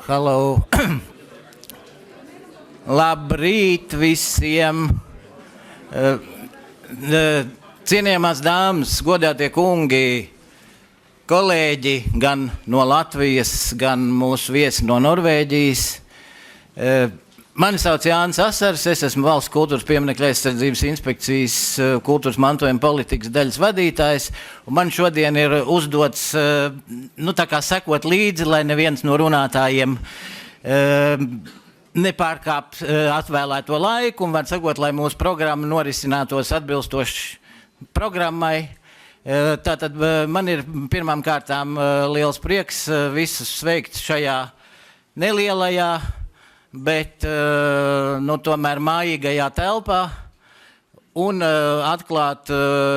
Halo! Labrīt visiem! Cienījamās dāmas, godātie kungi, kolēģi gan no Latvijas, gan mūsu viesi no Norvēģijas. Mani sauc Jānis Asars, es esmu Valsts kultūras pieminekļu aizsardzības inspekcijas kultūras mantojuma politikas daļas vadītājs, un man šodien ir uzdots tā kā sekot līdzi, lai neviens no runātājiem nepārkāp atvēlēto laiku, un var sakot, lai mūsu programma norisinātos atbilstoši programmai. Tātad man ir pirmām kārtām liels prieks visus sveikt šajā nelielajā, bet tomēr mājīgajā telpā un atklāt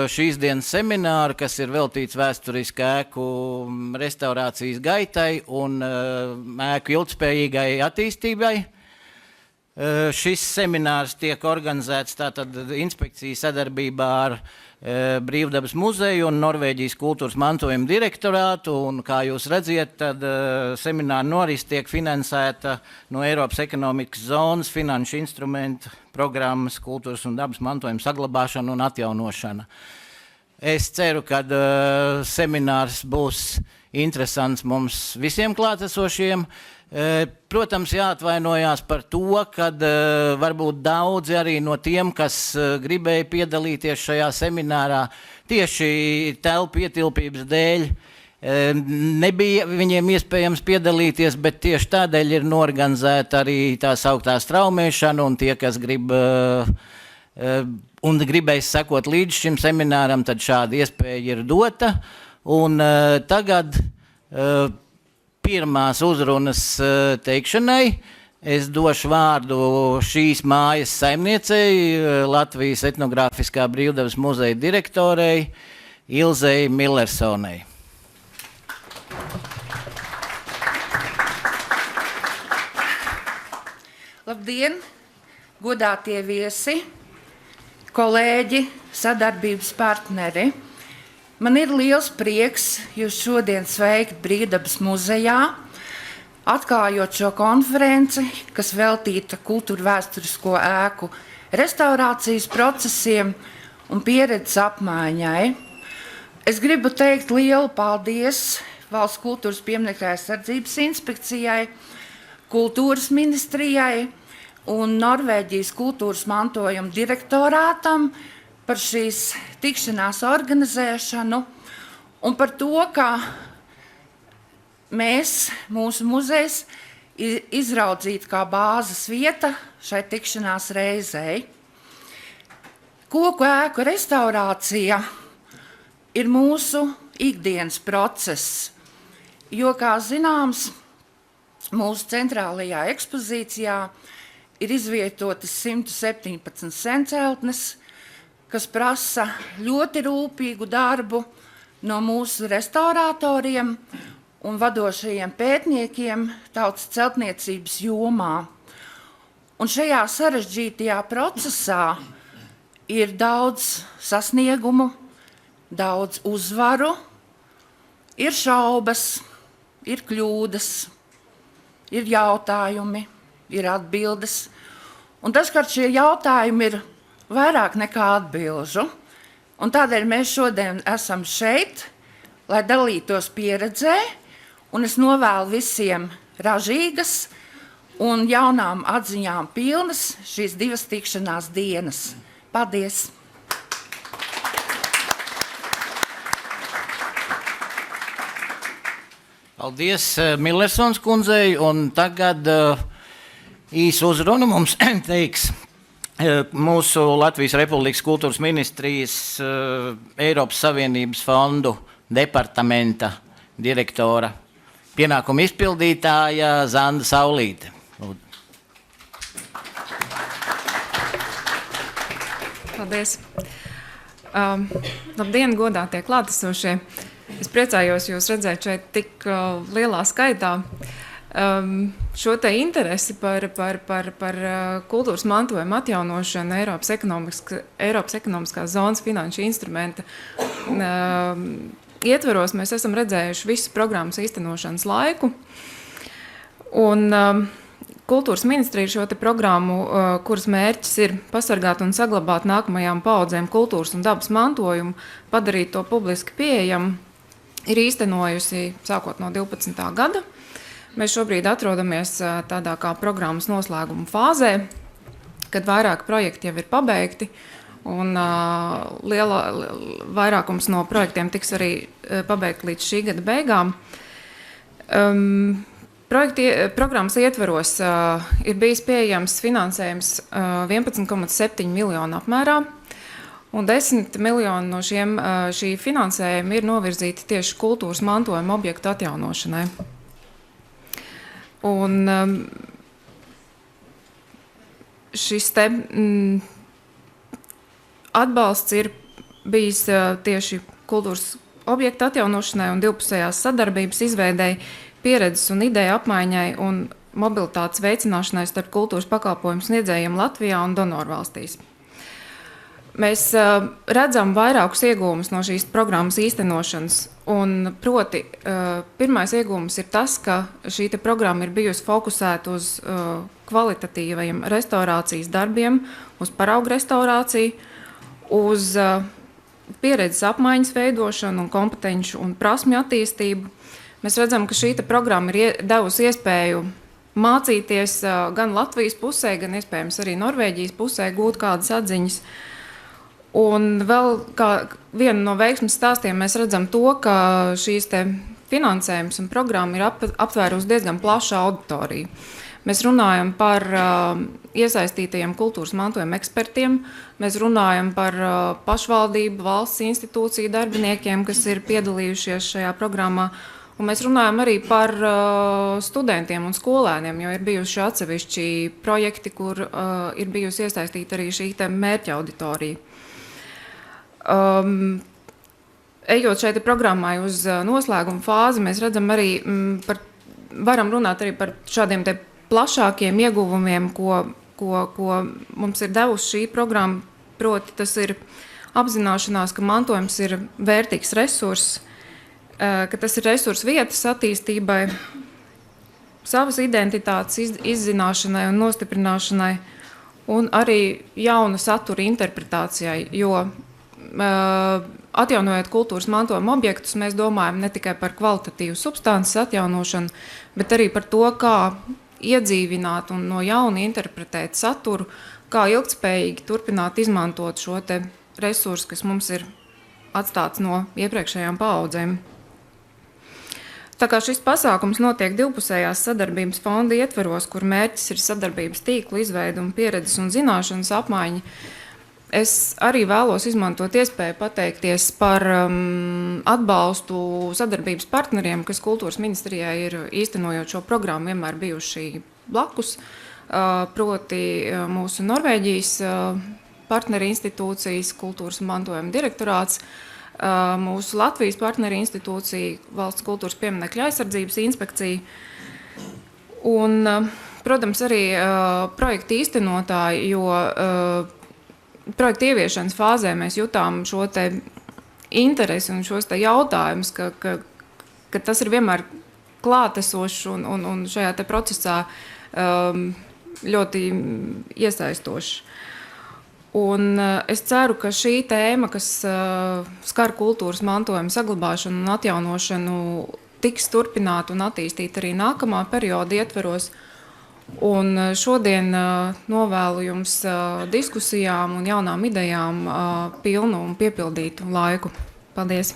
šīs dienas semināru, kas ir veltīts vēsturiski ēku restaurācijas gaitai un ēku ilgtspējīgai attīstībai. Šis seminārs tiek organizēts tātad inspekcijas sadarbībā ar Brīvdabas muzeju un Norvēģijas kultūras mantojuma direktorātu, un kā jūs redziet, tad semināra noris tiek finansēta no Eiropas ekonomikas zonas finanšu instrumentu programmas kultūras un dabas mantojuma saglabāšana un atjaunošana. Es ceru, ka seminārs būs interesants mums visiem klātesošiem. Protams, jāatvainojās par to, kad varbūt daudzi arī no tiem, kas gribēja piedalīties šajā seminārā, tieši telpu ietilpības dēļ nebija viņiem iespējams piedalīties, bet tieši tādēļ ir norganizēta arī tā sauktā straumēšana, un tie, kas grib un gribēs sekot līdz šim semināram, tad šāda iespēja ir dota. Un tagad pirmās uzrunas teikšanai es došu vārdu šīs mājas saimniecei, Latvijas etnogrāfiskā Brīvdabas muzeja direktorei Ilzei Millersonai. Labdien, godātie viesi, kolēģi, sadarbības partneri! Man ir liels prieks jūs šodien sveikt Brīvdabas muzejā, atklājot šo konferenci, kas veltīta kultūra vēsturisko ēku restaurācijas procesiem un pieredzes apmaiņai. Es gribu teikt lielu paldies Valsts kultūras pieminekļu aizsardzības inspekcijai, kultūras ministrijai un Norvēģijas kultūras mantojuma direktorātam par šīs tikšanās organizēšanu un par to, ka mēs, mūsu muzejs, izraudzītu kā bāzes vieta šai tikšanās reizei. Koku ēku restaurācija ir mūsu ikdienas process, jo, kā zināms, mūsu centrālajā ekspozīcijā ir izvietotas 117 senceltnes, kas prasa ļoti rūpīgu darbu no mūsu restauratoriem un vadošajiem pētniekiem tautas celtniecības jomā. Un šajā sarežģītajā procesā ir daudz sasniegumu, daudz uzvaru, ir šaubas, ir kļūdas, ir jautājumi, ir atbildes. Un dažkārt šie jautājumi ir vairāk nekā atbilžu, un tādēļ mēs šodien esam šeit, lai dalītos pieredzē, un es novēlu visiem ražīgas un jaunām atziņām pilnas šīs divas tikšanās dienas. Paldies! Paldies Millersons kundzei, un tagad īsu uzrunu mums teiks mūsu Latvijas Republikas kultūras ministrijas Eiropas Savienības fondu departamenta direktora pienākumu izpildītāja Zanda Saulīte. Paldies! Labdien, godātie klātesošie! Es priecājos jūs redzēt šeit tik lielā skaitā. Šo te interesi par kultūras mantojuma atjaunošanu Eiropas ekonomiskās zonas finanšu instrumenta ietvaros mēs esam redzējuši visu programmas īstenošanas laiku. Un kultūras ministrija šo te programmu, kuras mērķis ir pasargāt un saglabāt nākamajām paudzēm kultūras un dabas mantojumu, padarīt to publiski pieejamu, ir īstenojusi sākot no 12. gada. Mēs šobrīd atrodamies tādā kā programmas noslēguma fāzē, kad vairāki projekti jau ir pabeigti, un vairākums no projektiem tiks arī pabeigti līdz šī gada beigām. Programmas ietveros ir bijis pieejams finansējums 11,7 miljonu apmērā, un 10 miljoni no šī finansējuma ir novirzīti tieši kultūras mantojuma objektu atjaunošanai. Un šis te atbalsts ir bijis tieši kultūras objektu atjaunošanai un divpusējās sadarbības izveidei, pieredzes un ideja apmaiņai un mobilitātes veicināšanai starp kultūras pakalpojumu sniedzējiem Latvijā un donorvalstīs. Mēs redzam vairākus iegūmus no šīs programmas īstenošanas, un proti pirmais iegūms ir tas, ka šī te programma ir bijusi fokusēta uz kvalitatīvajiem restaurācijas darbiem, uz paraugu restaurāciju, uz pieredzes apmaiņas veidošanu un kompetenču un prasmju attīstību. Mēs redzam, ka šī programma ir devusi iespēju mācīties gan Latvijas pusē, gan iespējams arī Norvēģijas pusē, gūt kādas atziņas. Un vēl kā vienu no veiksmes stāstiem mēs redzam to, ka šīs te finansējums un programma ir aptvērusi diezgan plašu auditoriju. Mēs runājam par iesaistītajiem kultūras mantojuma ekspertiem, mēs runājam par pašvaldību, valsts institūciju darbiniekiem, kas ir piedalījušies šajā programmā. Un mēs runājam arī par studentiem un skolēniem, jo ir bijuši atsevišķi projekti, kur ir bijusi iesaistīta arī šī mērķa auditorija. Ejot šeit programmai uz noslēguma fāzi, mēs redzam arī, varam runāt arī par šādiem te plašākiem ieguvumiem, ko mums ir devusi šī programma. Proti, tas ir apzināšanās, ka mantojums ir vērtīgs resurss, ka tas ir resurs vietas attīstībai, savas identitātes izzināšanai un nostiprināšanai, un arī jauna satura interpretācijai, jo atjaunojot kultūras mantojuma objektus, mēs domājam ne tikai par kvalitatīvu substances atjaunošanu, bet arī par to, kā iedzīvināt un no jauna interpretēt saturu, kā ilgtspējīgi turpināt izmantot šo te resursu, kas mums ir atstāts no iepriekšējām paaudzēm. Tā kā šis pasākums notiek divpusējās sadarbības fonda ietveros, kur mērķis ir sadarbības tīklu izveide un pieredzes un zināšanas apmaiņa, es arī vēlos izmantot iespēju pateikties par atbalstu sadarbības partneriem, kas kultūras ministrijai ir īstenojot šo programmu vienmēr bijuši blakus, proti mūsu Norvēģijas partneri institūcijas, kultūras un mantojuma direktorāts, mūsu Latvijas partneri institūcija, Valsts kultūras pieminekļu aizsardzības inspekcija un, protams, arī projekta īstenotāji, jo projekta ieviešanas fāzē mēs jutām šo te interesi un šos te jautājumus, ka tas ir vienmēr klātesošs un šajā te procesā ļoti iesaistošs. Un es ceru, ka šī tēma, kas skar kultūras mantojuma saglabāšanu un atjaunošanu, tiks turpināta un attīstīta arī nākamā perioda ietveros. Un šodien novēlu jums diskusijām un jaunām idejām pilnu un piepildītu laiku. Paldies!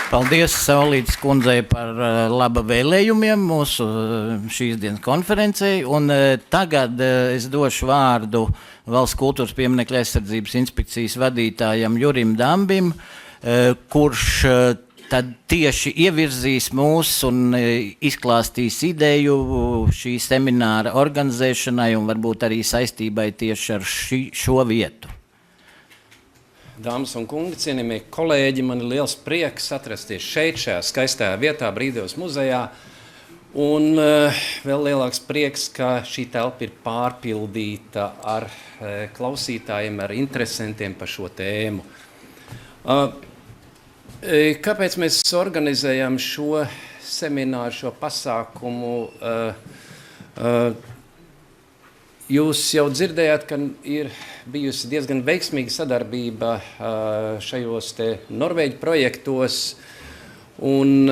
Paldies Saulītes kundzei par laba vēlējumiem mūsu šīs dienas konferencei. Un tagad es došu vārdu Valsts kultūras pieminekļu aizsardzības inspekcijas vadītājam Jurim Dambim, kurš tad tieši ievirzīs mūs un izklāstīs ideju šī semināra organizēšanai un varbūt arī saistībai tieši ar šo vietu. Dāmas un kungi, cienījamie kolēģi, man ir liels prieks atrasties šeit, šajā skaistajā vietā, Brīvdevas muzejā. Un vēl lielāks prieks, ka šī telpa ir pārpildīta ar klausītājiem, ar interesantiem par šo tēmu. Kāpēc mēs organizējam šo semināru, šo pasākumu? Jūs jau dzirdējāt, ka ir bijusi diezgan veiksmīga sadarbība šajos te Norvēģu projektos, un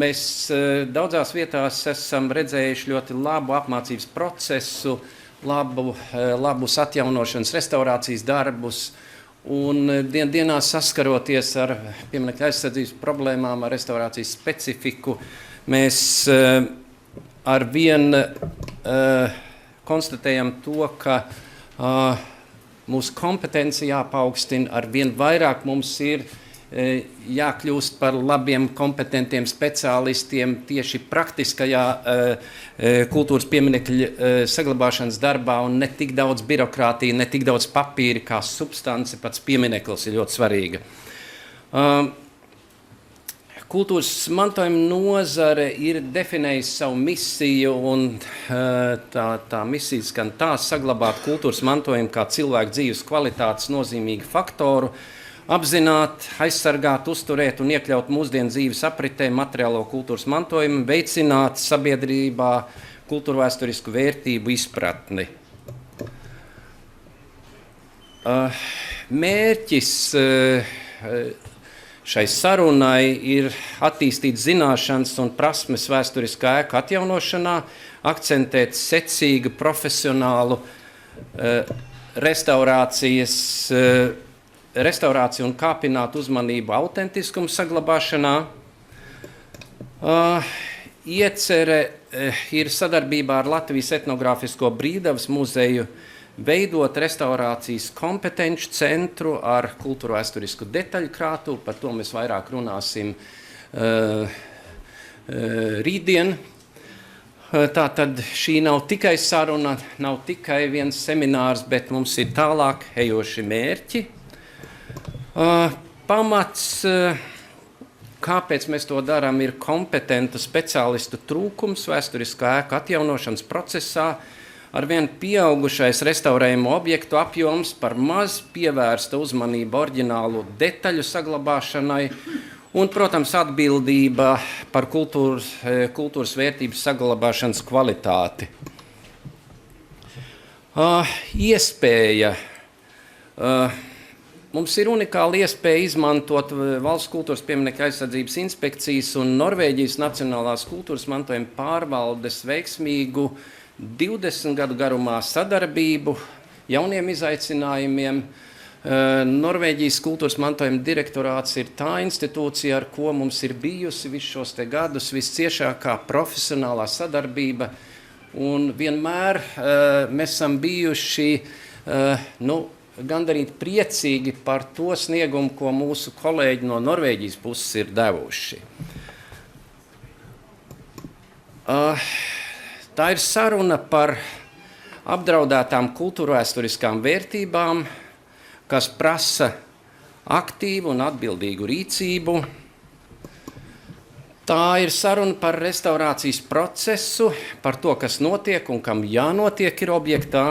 mēs daudzās vietās esam redzējuši ļoti labu apmācības procesu, labus atjaunošanas, restaurācijas darbus, un dienā saskaroties ar pieminekļa aizsardzības problēmām, ar restaurācijas specifiku, mēs ar vien konstatējam to, ka mūsu kompetenci jāpaukstina, ar vien vairāk mums ir jākļūst par labiem, kompetentiem speciālistiem tieši praktiskajā kultūras pieminekļa saglabāšanas darbā, un ne tik daudz birokrātija, ne tik daudz papīra, kā substance, pats piemineklis ir ļoti svarīga. Kultūras mantojuma nozare ir definējusi savu misiju, un tā misija skan tā: saglabāt kultūras mantojumu kā cilvēku dzīves kvalitātes nozīmīgu faktoru, apzināt, aizsargāt, uzturēt un iekļaut mūsdienu dzīves apritē materiālo kultūras mantojumu, veicināt sabiedrībā kultūrvēsturisku vērtību izpratni. Mērķis šai sarunai ir attīstīt zināšanas un prasmes vēsturisku ēku atjaunošanā, akcentēt secīgu, profesionālu restaurāciju un kāpināt uzmanību autentiskumu saglabāšanā. Iecere ir sadarbībā ar Latvijas etnogrāfisko brīvdabas muzeju veidot restaurācijas kompetenču centru ar kultūrvēsturisku detaļu krātuvi. Par to mēs vairāk runāsim rītdien. Tātad šī nav tikai saruna, nav tikai viens seminārs, bet mums ir tālāk ejoši mērķi. Pamats, kāpēc mēs to darām, ir kompetentu speciālistu trūkums vēsturiskā ēku atjaunošanas procesā, arvien pieaugušais restaurējumu objektu apjoms, par maz pievērsta uzmanība oriģinālu detaļu saglabāšanai un, protams, atbildība par kultūras vērtības saglabāšanas kvalitāti. Iespēja. Mums ir unikāla iespēja izmantot Valsts kultūras pieminekļa aizsardzības inspekcijas un Norvēģijas Nacionālās kultūras mantojuma pārvaldes veiksmīgu 20 gadu garumā sadarbību jauniem izaicinājumiem. Norvēģijas kultūras mantojuma direktorāts ir tā institūcija, ar ko mums ir bijusi visus šos te gadus visciešākā profesionālā sadarbība, un vienmēr mēs esam bijuši gandarīt priecīgi par to sniegumu, ko mūsu kolēģi no Norvēģijas puses ir devuši. Tā ir saruna par apdraudētām kultūrvēsturiskām vērtībām, kas prasa aktīvu un atbildīgu rīcību. Tā ir saruna par restaurācijas procesu, par to, kas notiek un kam jānotiek ir objektā.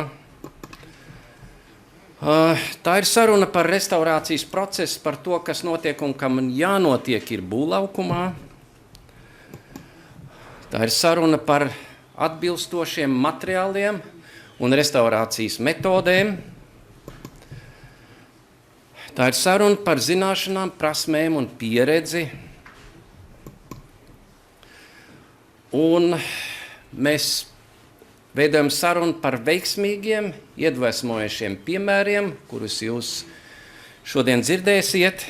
Tā ir saruna par restaurācijas procesu, par to, kas notiek un kam jānotiek ir būvlaukumā. Tā ir saruna par atbilstošiem materiāliem un restaurācijas metodēm. Tā ir saruna par zināšanām, prasmēm un pieredzi. Un mēs veidojam sarunu par veiksmīgiem, iedvesmojošiem piemēriem, kurus jūs šodien dzirdēsiet.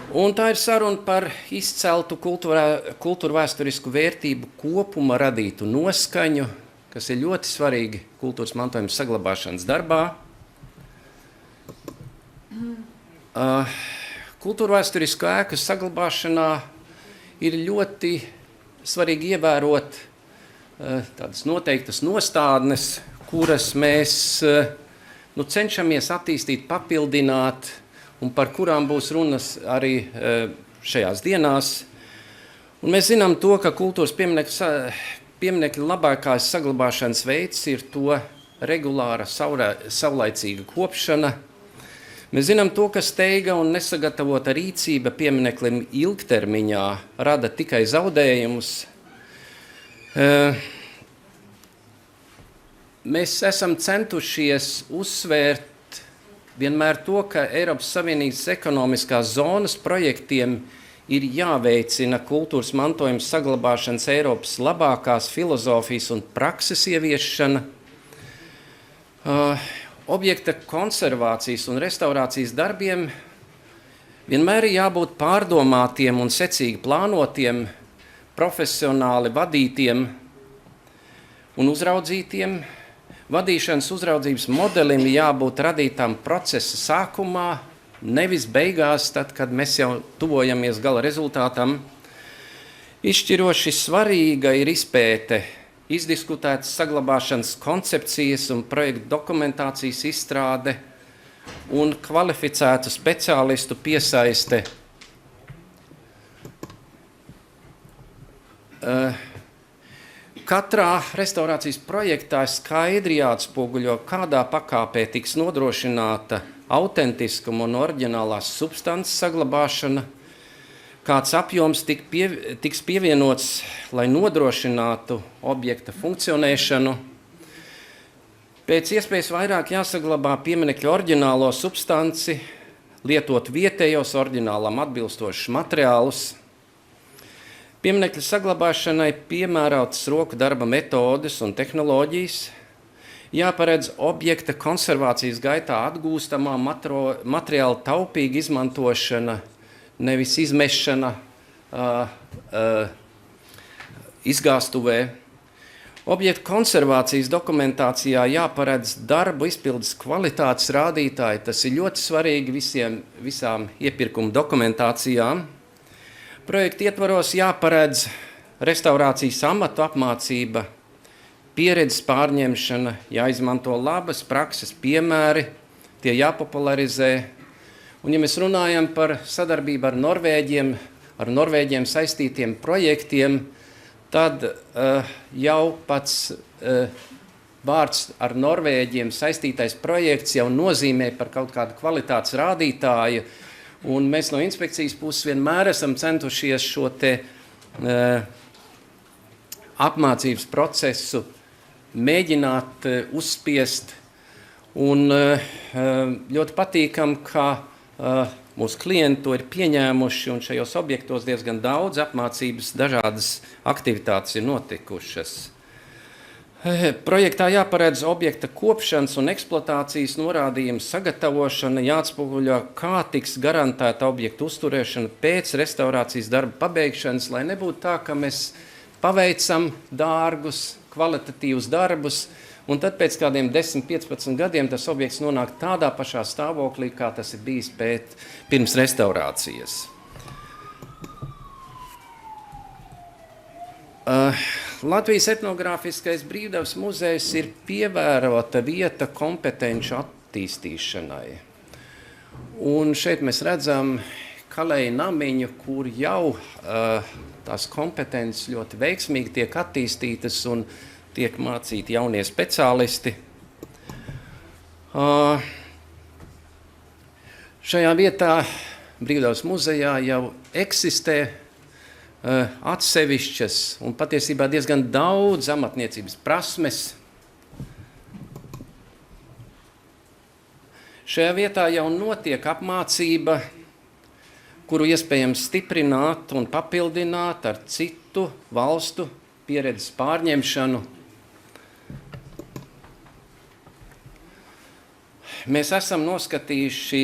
Un tā ir saruna par izceltu kultūrvēsturisku vērtību kopuma radītu noskaņu, kas ir ļoti svarīgi kultūras mantojuma saglabāšanas darbā. Kultūrvēsturisku ēku saglabāšanā ir ļoti svarīgi ievērot tādas noteiktas nostādnes, kuras mēs cenšamies attīstīt, papildināt, un par kurām būs runas arī šajās dienās. Un mēs zinām to, ka kultūras pieminekļa labākās saglabāšanas veids ir to regulāra, saulaicīga kopšana. Mēs zinām to, ka steiga un nesagatavota rīcība piemineklim ilgtermiņā rada tikai zaudējumus. Mēs esam centušies uzsvērt vienmēr to, ka Eiropas Savienības ekonomiskās zonas projektiem ir jāveicina kultūras mantojuma saglabāšanas Eiropas labākās filozofijas un prakses ieviešana, objekta konservācijas un restaurācijas darbiem vienmēr ir jābūt pārdomātiem un secīgi plānotiem, profesionāli vadītiem un uzraudzītiem. Vadīšanas uzraudzības modelim jābūt radītām procesa sākumā, nevis beigās, tad, kad mēs jau tuvojamies gala rezultātam. Izšķiroši svarīga ir izpēte, izdiskutētas saglabāšanas koncepcijas un projektu dokumentācijas izstrāde un kvalificētu speciālistu piesaiste. Katrā restaurācijas projektā skaidri jāatspoguļo, kādā pakāpē tiks nodrošināta autentiskuma un oriģinālās substances saglabāšana, kāds apjoms tiks pievienots, lai nodrošinātu objekta funkcionēšanu. Pēc iespējas vairāk jāsaglabā pieminekļa oriģinālo substanci, lietot vietējos oriģinālam atbilstošus materiālus. Pieminekļa saglabāšanai piemērotas roku darba metodes un tehnoloģijas, jāparedz objekta konservācijas gaitā atgūstamā materiāla taupīga izmantošana, nevis izmešana izgāstuvē. Objekta konservācijas dokumentācijā jāparedz darbu izpildes kvalitātes rādītāji. Tas ir ļoti svarīgi visām iepirkuma dokumentācijām. Projekta ietvaros jāparedz restaurācijas amatu apmācība, pieredzes pārņemšana, jāizmanto labas prakses piemēri, tie jāpopularizē. Un, ja mēs runājam par sadarbību ar Norvēģiem saistītiem projektiem, tad jau pats vārds ar Norvēģiem saistītais projekts jau nozīmē par kaut kādu kvalitātes rādītāju, un mēs no inspekcijas puses vienmēr esam centušies šo te apmācības procesu mēģināt uzspiest, un ļoti patīkam, ka mūsu klienti to ir pieņēmuši, un šajos objektos diezgan daudz apmācības, dažādas aktivitātes ir notikušas. Projektā jāparedz objekta kopšanas un eksploatācijas norādījumu sagatavošana, jāatspoguļo, kā tiks garantēta objekta uzturēšana pēc restaurācijas darba pabeigšanas, lai nebūtu tā, ka mēs paveicam dārgus, kvalitatīvus darbus, un tad pēc kādiem 10-15 gadiem tas objekts nonāk tādā pašā stāvoklī, kā tas ir bijis pirms restaurācijas. Latvijas etnogrāfiskais brīvdabas muzejs ir pievērota vieta kompetenču attīstīšanai. Un šeit mēs redzam Kalēju namiņu, kur jau tās kompetences ļoti veiksmīgi tiek attīstītas un tiek mācīti jaunie speciālisti. Šajā vietā, Brīvdabas muzejā, jau eksistē atsevišķas un patiesībā diezgan daudz amatniecības prasmes. Šajā vietā jau notiek apmācība, kuru iespējams stiprināt un papildināt ar citu valstu pieredzes pārņemšanu. Mēs esam noskatījuši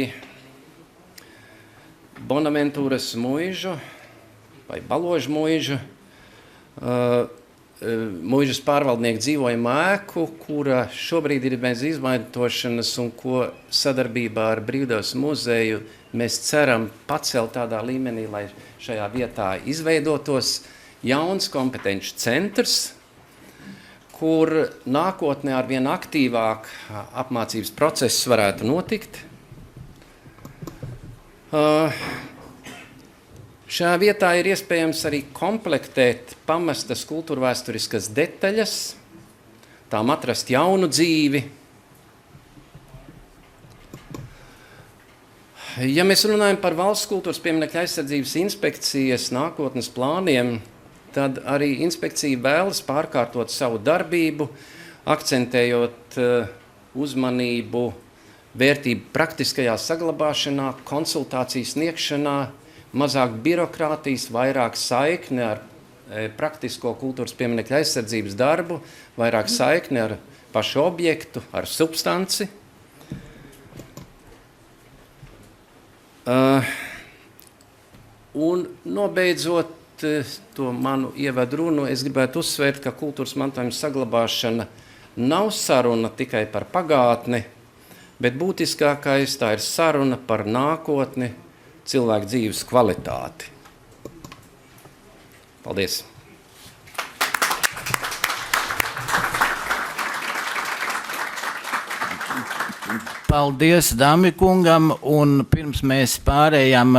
Bonaventūras muižu vai Baložu muižu, muižas pārvaldnieku dzīvojumu ēku, kura šobrīd ir bez izmantošanas un ko sadarbībā ar Brīvdabas muzeju mēs ceram pacelt tādā līmenī, lai šajā vietā izveidotos jauns kompetenču centrs, kur nākotnē arvien aktīvāk apmācības process varētu notikt. Šajā vietā ir iespējams arī komplektēt pamestas kultūrvēsturiskas detaļas, tām atrast jaunu dzīvi. Ja mēs runājam par valsts kultūras pieminekļu aizsardzības inspekcijas nākotnes plāniem, tad arī inspekcija vēlas pārkārtot savu darbību, akcentējot uzmanību, vērtību praktiskajā saglabāšanā, konsultāciju sniegšanā, mazāk birokrātijas, vairāk saikni ar praktisko kultūras pieminekļu aizsardzības darbu, vairāk saikni ar pašu objektu, ar substanci. Un nobeidzot to manu ievadu runu, es gribētu uzsvērt, ka kultūras mantojuma saglabāšana nav saruna tikai par pagātni, bet būtiskākais tā ir saruna par nākotni, cilvēku dzīves kvalitāti. Paldies! Paldies Damikungam, un pirms mēs pārējām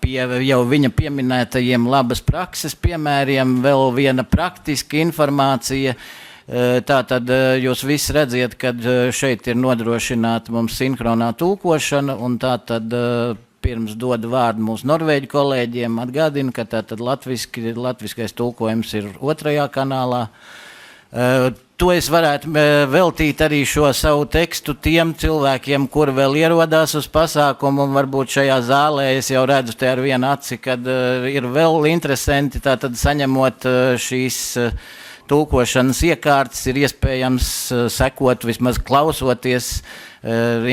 pie jau viņa pieminētajiem labas prakses piemēriem, vēl viena praktiska informācija. Tātad jūs visi redziet, ka šeit ir nodrošināta mums sinhronā tulkošana, un tātad pirms dodu vārdu mūsu norvēģu kolēģiem atgādinu, ka tātad latviskais tulkojums ir 2. kanālā. To es varētu veltīt arī šo savu tekstu tiem cilvēkiem, kuri vēl ierodās uz pasākumu, un varbūt šajā zālē es jau redzu te ar vienu aci, kad ir vēl interesanti, tātad saņemot šīs tulkošanas iekārtas, ir iespējams sekot, vismaz klausoties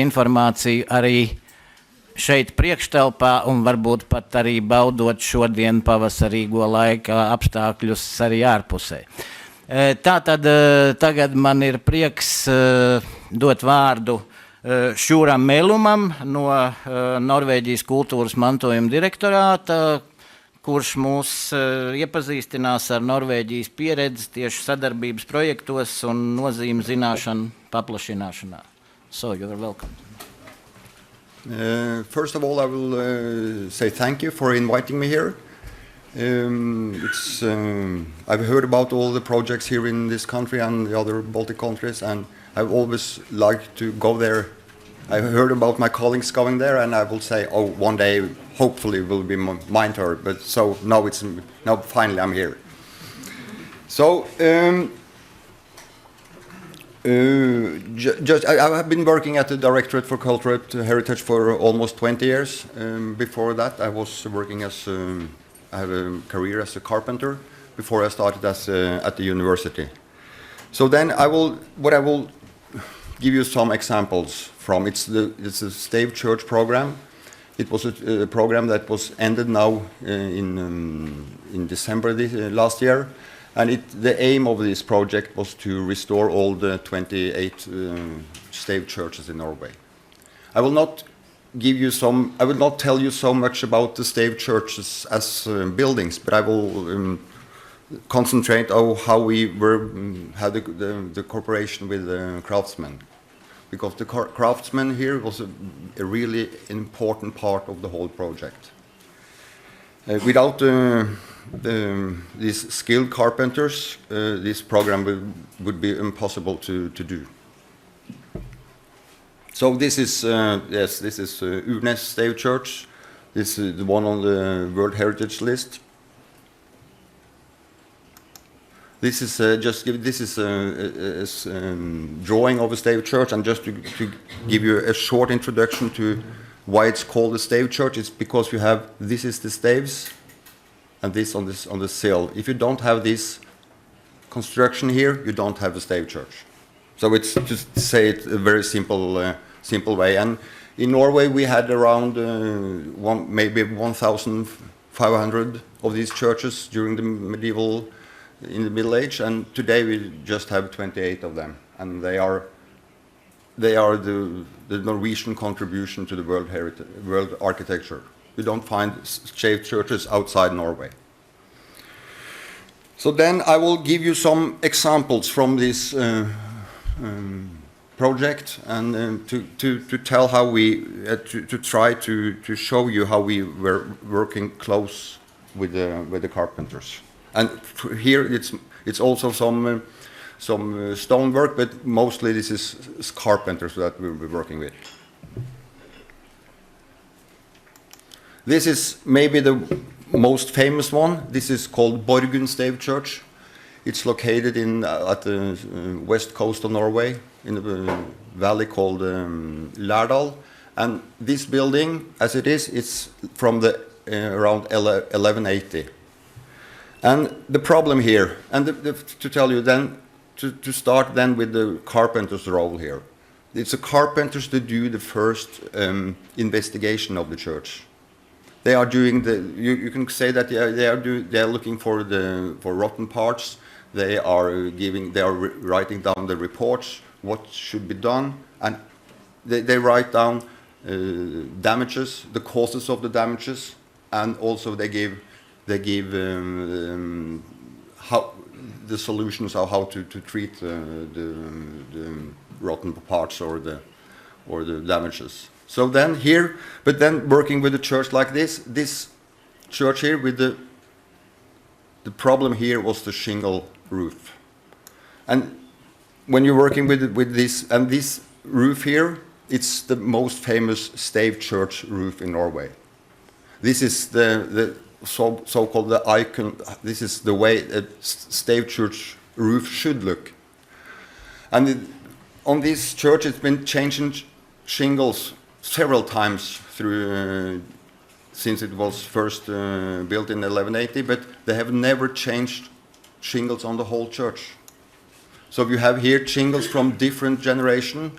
informāciju arī šeit priekštelpā, un varbūt pat arī baudot šodien pavasarīgo laika apstākļus arī ārpusē. Tātad tagad man ir prieks dot vārdu Šūram Melumam no Norvēģijas kultūras mantojuma direktorāta, kurš mūs iepazīstinās ar Norvēģijas pieredzi tieši sadarbības projektos un nozīmi zināšanu paplašināšanā. So, you are welcome. First of all, I will say thank you for inviting me here. I've heard about all the projects here in this country and the other Baltic countries, and I've always liked to go there. I heard about my colleagues going there, and I will say, oh, one day, hopefully, will be my turn. But so now finally I'm here. So I have been working at the Directorate for Cultural Heritage for almost 20 years. Before that, I was working as I have a career as a carpenter before I started at the university. So then I will give you some examples from. It's a Stave Church program. It was a program that was ended now in December last year, and the aim of this project was to restore all the 28 Stave churches in Norway. I will not tell you so much about the Stave churches as buildings, but I will concentrate on how we had the cooperation with the craftsmen, because the craftsmen here was a really important part of the whole project. Without these skilled carpenters, this program would be impossible to do. So this is Urnes Stave Church. This is the one on the World Heritage List. This is a drawing of a Stave Church, and just to give you a short introduction to why it's called a Stave Church, it's because you have this is the staves, and this on the sill. If you don't have this construction here, you don't have a Stave Church. So it's just to say it a very simple way. And in Norway we had around maybe 1,500 of these churches during the Middle Age, and today we just have 28 of them, and they are the Norwegian contribution to the world architecture. We don't find Stave churches outside Norway. So then I will give you some examples from this project, and to tell how we to try to show you how we were working close with the carpenters. And here it's also some stonework, but mostly this is carpenters that we'll be working with. This is maybe the most famous one. This is called Borgundstave Church. It's located at the west coast of Norway, in a valley called Lærdal. And this building, as it is, it's from around 1180. And the problem here, and to tell you then, to start then with the carpenter's role here. It's the carpenters that do the first investigation of the church. They are doing you can say that they are looking for rotten parts. They are writing down the reports, what should be done, and they write down damages, the causes of the damages, and also they give how the solutions of how to treat the rotten parts or the damages. So then here, but then working with a church like this church here with the problem here was the shingle roof. And when you're working with this roof here, it's the most famous stave church roof in Norway. This is the so-called the icon. This is the way a stave church roof should look. And on this church, it's been changing shingles several times through since it was first built in 1180, but they have never changed shingles on the whole church. So you have here shingles from different generation.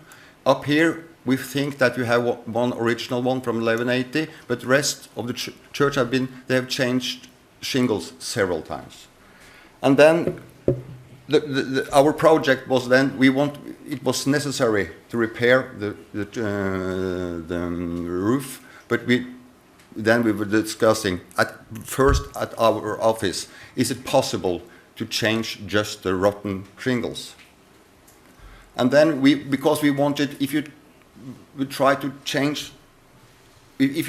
Up here, we think that you have one original one from 1180, but the rest of the church they have changed shingles several times. And then our project was then it was necessary to repair the roof, but we were discussing first at our office, is it possible to change just the rotten shingles? And then because we wanted, if you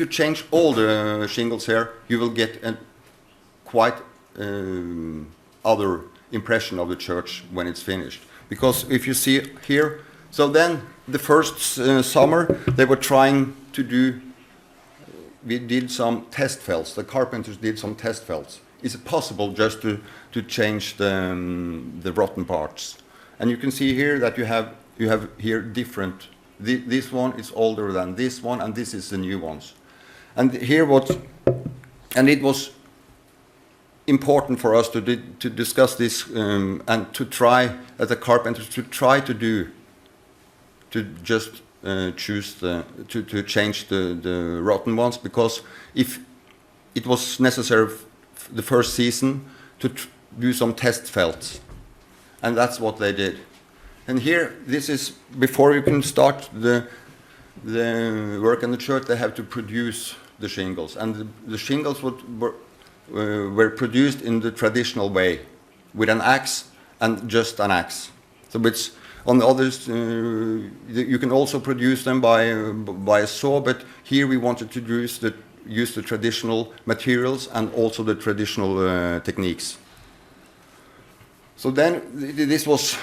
change all the shingles here, you will get a quite other impression of the church when it's finished. Because if you see here, so then the first summer they were trying to do, we did some test felts, the carpenters did some test felts. Is it possible just to change the rotten parts? And you can see here that you have here different, this one is older than this one, and this is the new ones. And here it was important for us to discuss this and to try, as a carpenter, to just choose to change the rotten ones, because if it was necessary the first season to do some test felts, and that's what they did. And here, this is before you can start the work in the church, they have to produce the shingles, and the shingles were produced in the traditional way, with an axe and just an axe. So it's on the others, you can also produce them by a saw, but here we wanted to use the traditional materials and also the traditional techniques. So then this was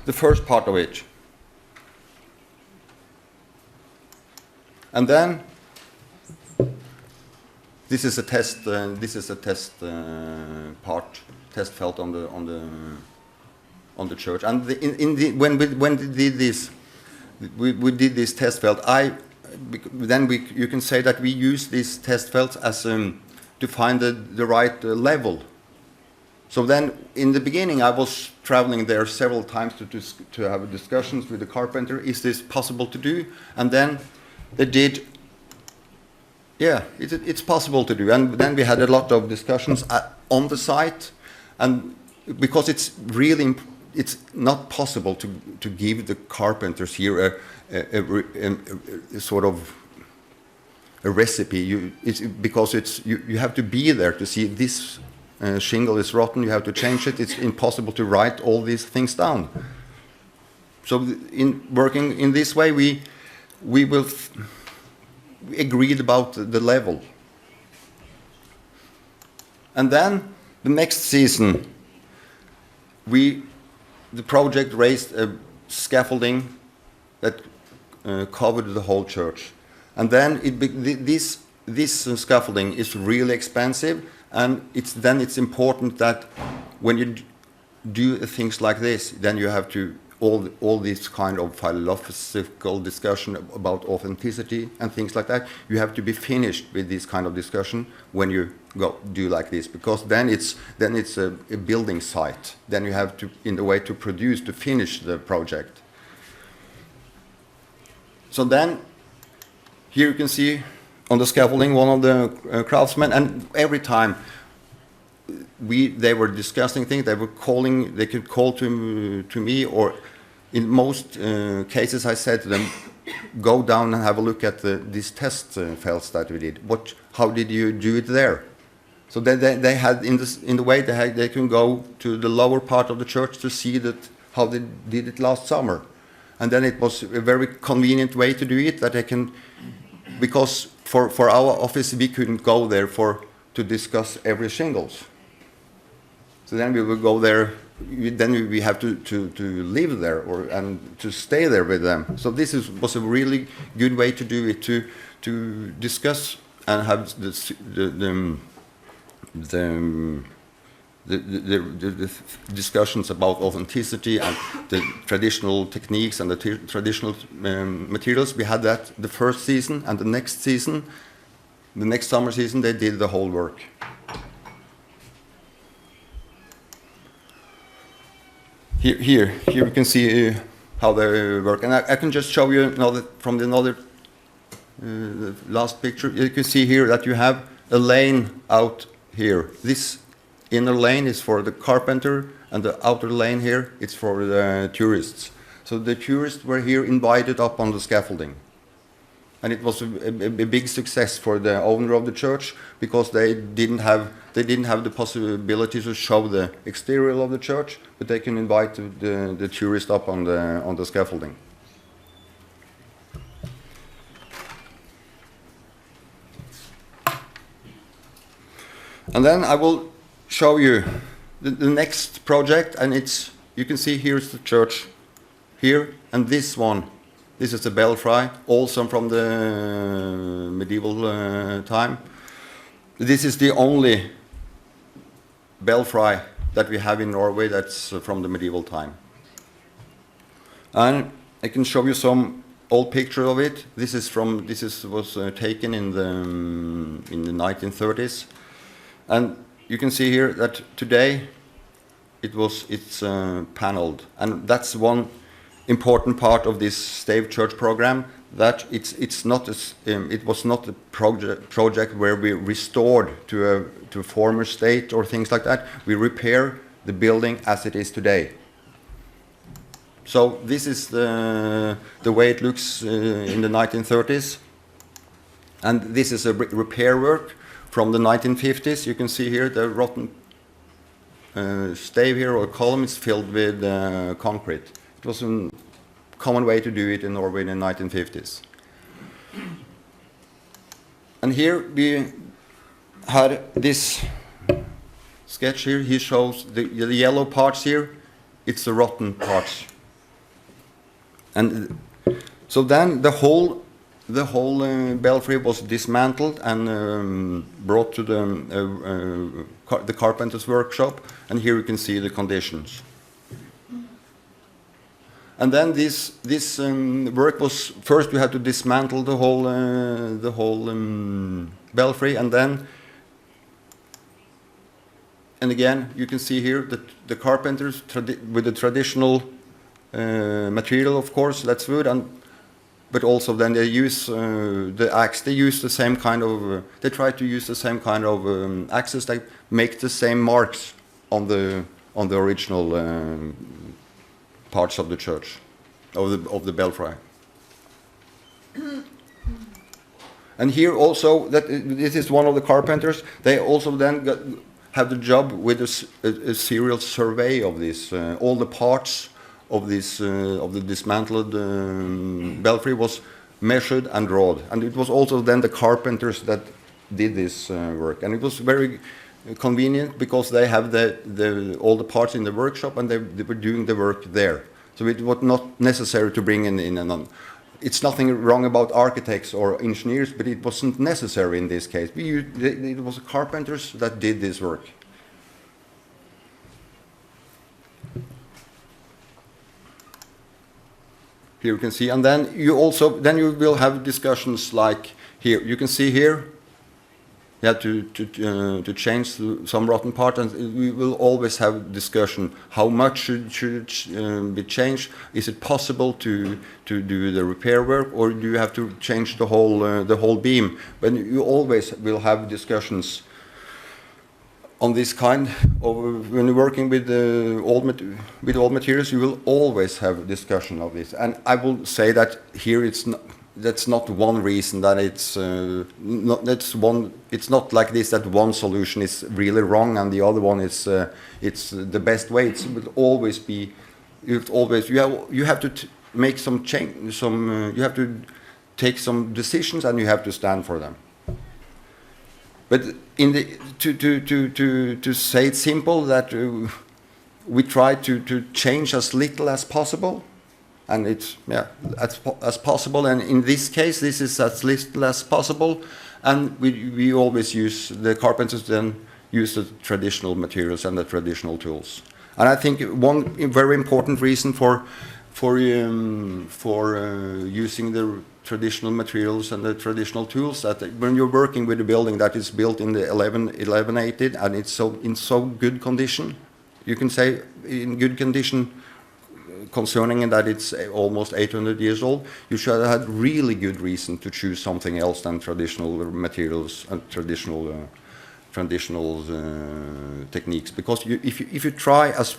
the first part of it. And then this is a test. This is a test test felt on the church. And when we did this, we did this test felt. You can say that we use these test felts as to find the right level. So then, in the beginning, I was traveling there several times to have discussions with the carpenter. Is this possible to do? And then they did. Yeah, it's possible to do. And then we had a lot of discussions on the site, and because it's not possible to give the carpenters here a sort of a recipe. Because you have to be there to see this. Shingle is rotten, you have to change it. It's impossible to write all these things down. So in working in this way, we agreed about the level. And then the next season, the project raised a scaffolding that covered the whole church. And then this scaffolding is really expensive, and it's important that when you do things like this, then you have to all this kind of philosophical discussion about authenticity and things like that. You have to be finished with this kind of discussion when you do like this, because then it's a building site. Then you have to, in the way, to finish the project. So then, here you can see on the scaffolding one of the craftsmen, and every time they were discussing things, they could call to me, or in most cases I said to them, go down and have a look at these test felts that we did. How did you do it there? So they had, in the way they can go to the lower part of the church to see how they did it last summer. And then it was a very convenient way to do it, that they can, because for our office we couldn't go there to discuss every shingles. So then we would go there, then we have to live there and to stay there with them. So this was a really good way to do it, to discuss and have the discussions about authenticity and the traditional techniques and the traditional materials. We had that the first season, and the next summer season, they did the whole work. Here you can see how they work, and I can just show you from the last picture. You can see here that you have a lane out here. This inner lane is for the carpenter, and the outer lane here it's for the tourists. So the tourists were here invited up on the scaffolding, and it was a big success for the owner of the church, because they didn't have the possibility to show the exterior of the church, but they can invite the tourists up on the scaffolding. And then I will show you the next project, and you can see here's the church here, and this is the belfry, also from the medieval time. This is the only belfry that we have in Norway that's from the medieval time. And I can show you some old picture of it. This was taken in the 1930s. And you can see here that today it's paneled, and that's one important part of this Stave Church program. That it was not a project where we restored to a former state or things like that. We repair the building as it is today. So this is the way it looks in the 1930s, and this is a repair work from the 1950s. You can see here the rotten stave here, or column, is filled with concrete. It was a common way to do it in Norway in the 1950s. And here we had this sketch here. He shows the yellow parts here. It's the rotten parts. And so then the whole belfry was dismantled and brought to the carpenter's workshop, and here you can see the conditions. And then this work was, first we had to dismantle the whole belfry, and again you can see here that the carpenters with the traditional material, of course, that's wood, but also then they use the axe. They use the same kind of. They try to use the same kind of axes that make the same marks on the original parts of the church, of the belfry. And here also, this is one of the carpenters. They also then have the job with a serial survey of this. All the parts of this of the dismantled belfry was measured and drawn, and it was also then the carpenters that did this work, and it was very convenient because they have all the parts in the workshop, and they were doing the work there, so it was not necessary to bring in it's nothing wrong about architects or engineers, but it wasn't necessary in this case. It was carpenters that did this work. Here you can see, and then you will have discussions like here. You can see here. You have to change some rotten part, and we will always have discussion. How much should be changed? Is it possible to do the repair work, or do you have to change the whole beam? But you always will have discussions on this kind of, when you're working with old materials, you will always have discussion of this. And I will say that here that's not one reason that it's not like this, that one solution is really wrong and the other one is it's the best way. It will always be, you have to make some change, you have to take some decisions, and you have to stand for them. But to say it simple, that we try to change as little as possible, and it's as possible. And in this case, this is as little as possible, and we always use, the carpenters then use the traditional materials and the traditional tools. And I think one very important reason for using the traditional materials and the traditional tools, that when you're working with a building that is built in the 1180 and it's in so good condition, you can say in good condition concerning that it's almost 800 years old, you should have had really good reason to choose something else than traditional materials and traditional techniques. Because if you try as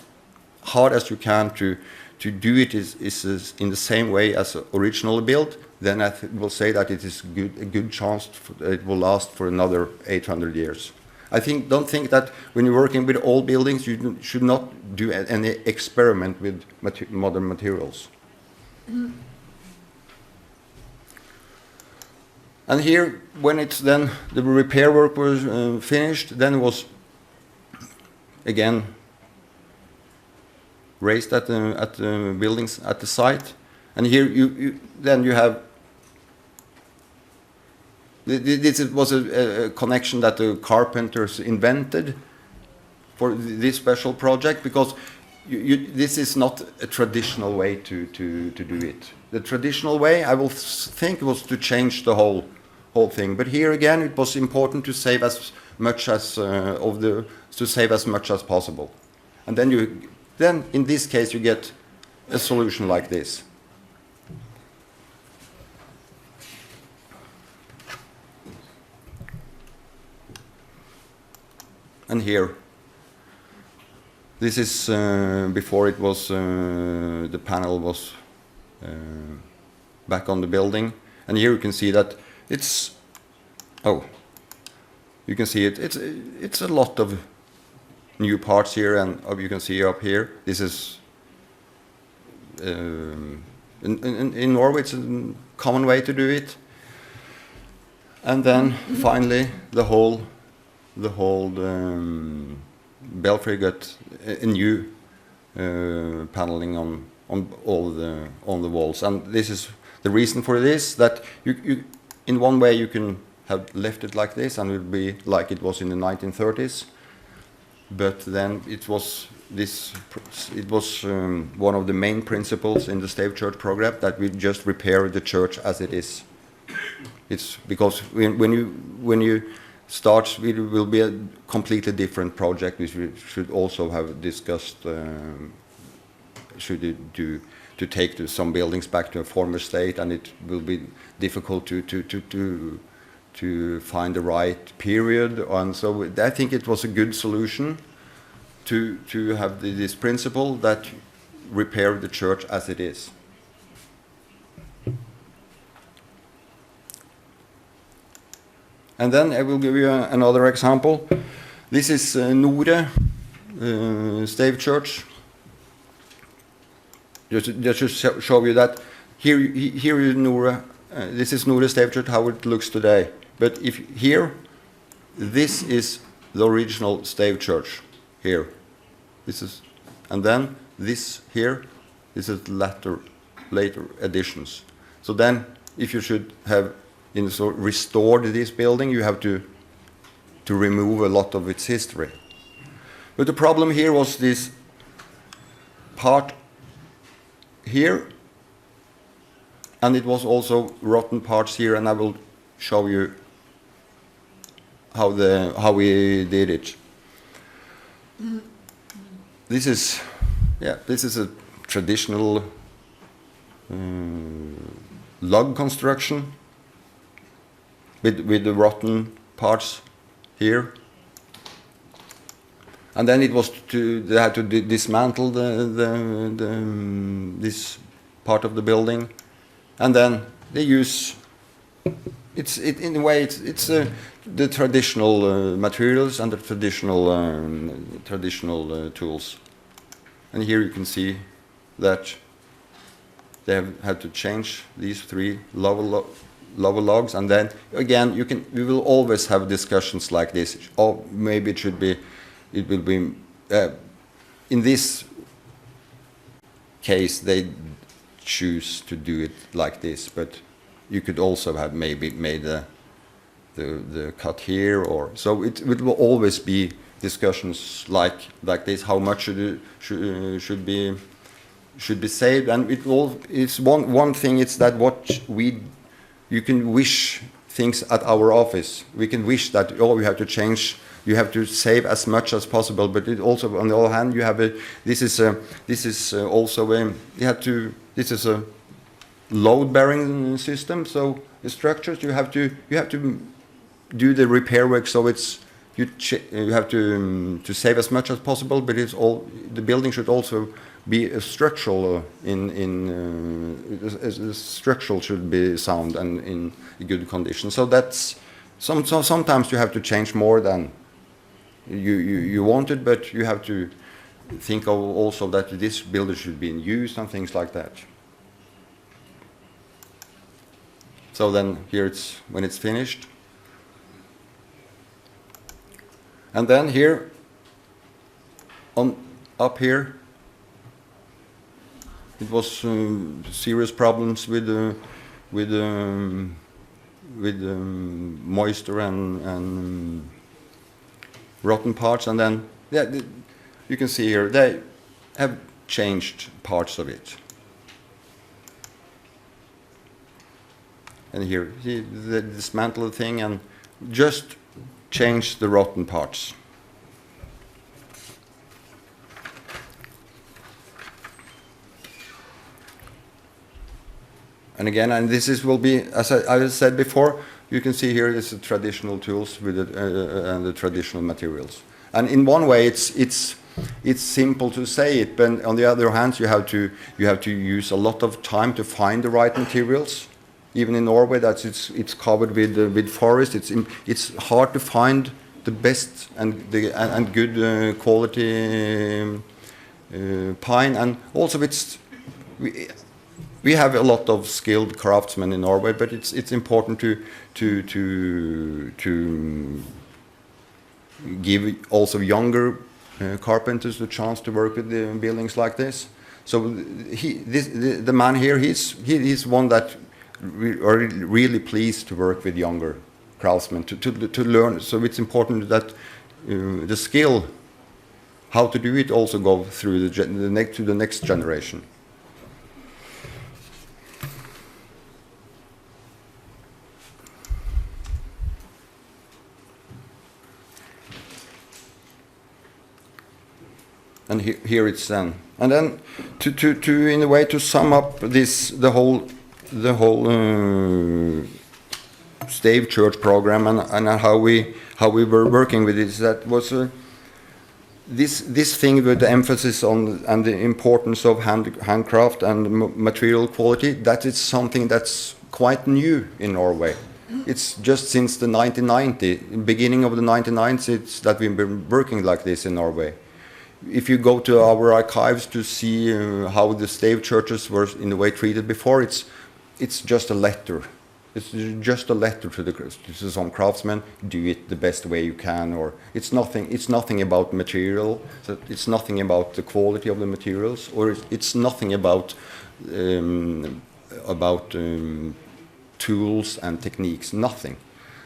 hard as you can to do it is in the same way as originally built, then I will say that it is a good chance it will last for another 800 years. Don't think that when you're working with old buildings, you should not do any experiment with modern materials. Mm. And here, when it's then the repair work was finished, then it was again raised at the buildings at the site, and here you have. This was a connection that the carpenters invented for this special project, because this is not a traditional way to do it. The traditional way, I will think, was to change the whole thing. But here again, it was important to save as much as possible. And then in this case you get a solution like this. And here, this is before it was the panel was back on the building, and here you can see that it's you can see it's a lot of new parts here, and you can see up here. This is in Norway it's a common way to do it, and then finally the whole belfry got a new paneling on all the walls, and this is the reason for this, that you in one way you can have left it like this and it would be like it was in the 1930s, but then it was one of the main principles in the Stave Church program, that we just repair the church as it is. It's because when you start, it will be a completely different project, which we should also have discussed. Should it do to take some buildings back to a former state, and it will be difficult to find the right period. And so I think it was a good solution to have this principle that repair the church as it is. And then I will give you another example. This is Nore Stave Church. Just to show you that here is Nore. This is Nore Stave Church, how it looks today. But if here, this is the original Stave Church. Here, this is, and then this here. This is later additions. So then, if you should have restored this building, you have to remove a lot of its history. But the problem here was this part here, and it was also rotten parts here, and I will show you how we did it. This is a traditional log construction with the rotten parts here. And then it was they had to dismantle this part of the building, and then they use in a way it's the traditional materials and the traditional tools. And here you can see that they have had to change these 3 lower logs, and then again we will always have discussions like this. Or maybe it will be in this case they choose to do it like this, but you could also have maybe made the cut here, or so it will always be discussions like this. How much should be saved, and it's one thing. It's that you can wish things at our office. We can wish that we have to change. You have to save as much as possible, but it also, on the other hand, you have this is a load-bearing system. So the structures you have to do the repair work. So you have to save as much as possible, but the building should also be a structural the structural should be sound and in good condition. So that's sometimes you have to change more than you wanted, but you have to think of also that this building should be in use and things like that. So then here it's when it's finished. And then here up here it was serious problems with moisture and rotten parts, and then you can see here they have changed parts of it. And here they dismantle the thing and just change the rotten parts. And again, and will be, as I said before, you can see here is the traditional tools with and the traditional materials. And in one way, it's simple to say it, but on the other hand, you have to use a lot of time to find the right materials. Even in Norway, it's covered with forest. It's hard to find the best and good quality pine, and also we have a lot of skilled craftsmen in Norway, but it's important to give also younger carpenters the chance to work with the buildings like this. So the man here, he's one that are really pleased to work with younger craftsmen to learn. So it's important that the skill how to do it also go through to the next generation. And here it's then, and then to in a way to sum up the whole Stave Church program and how we were working with it. That was this thing with the emphasis on and the importance of handcraft and material quality. That is something that's quite new in Norway. It's just since the 1990, beginning of the 1990s, that we've been working like this in Norway. If you go to our archives to see how the Stave churches were in a way treated before, it's just a letter. It's just a letter to some craftsmen. Do it the best way you can, or it's nothing about material. So it's nothing about the quality of the materials, or it's nothing about about tools and techniques, nothing.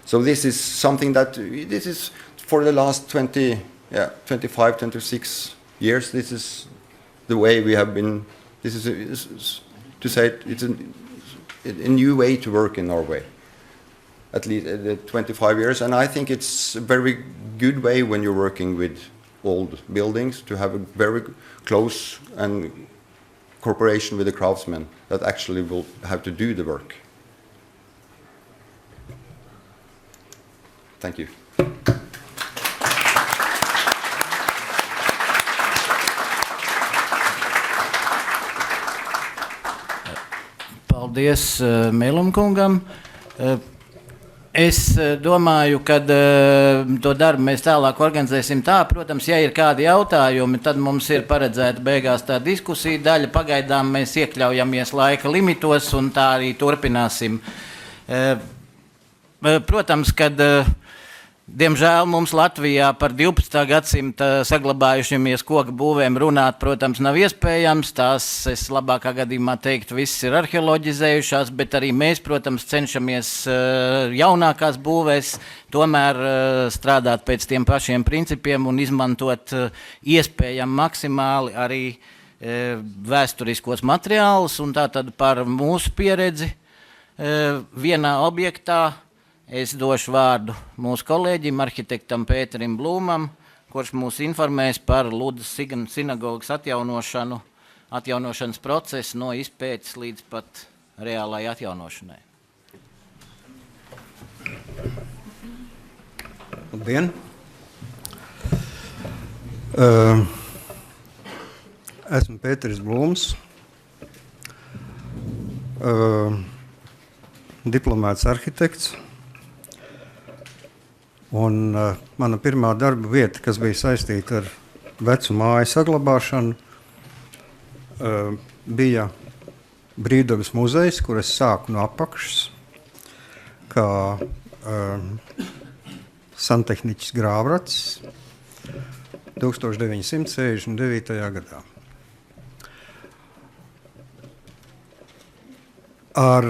So this is something that, this is for the last 25, 26 years, this is the way we have been, this is to say it's a new way to work in Norway, at least 25 years. And I think it's a very good way when you're working with old buildings to have a very close and cooperation with the craftsmen that actually will have to do the work. Thank you. Paldies Mēlumkungam. Es domāju, ka to darbu mēs tālāk organizēsim tā. Protams, ja ir kādi jautājumi, tad mums ir paredzēta beigās tā diskusija daļa. Pagaidām mēs iekļaujamies laika limitos un tā arī turpināsim. Protams, kad diemžēl mums Latvijā par 12. gadsimta saglabājušamies koku būvēm runāt, protams, nav iespējams. Tās, es labākā gadījumā teiktu, viss ir arheoloģizējušās, bet arī mēs, protams, cenšamies jaunākās būvēs tomēr strādāt pēc tiem pašiem principiem un izmantot iespējami maksimāli arī vēsturiskos materiālus. Un tātad par mūsu pieredzi vienā objektā es došu vārdu mūsu kolēģim, arhitektam Pēterim Blūmam, kurš mūs informēs par Ludas sinagogas atjaunošanas procesu no izpētes līdz pat reālai atjaunošanai. Labdien! Esmu Pēteris Blūms, diplomēts arhitekts. Un mana pirmā darba vieta, kas bija saistīta ar vecu māju saglabāšanu, bija Brīvdabas muzejs, kur es sāku no apakšas, kā santehniķis grāvracis 1969. gadā. Ar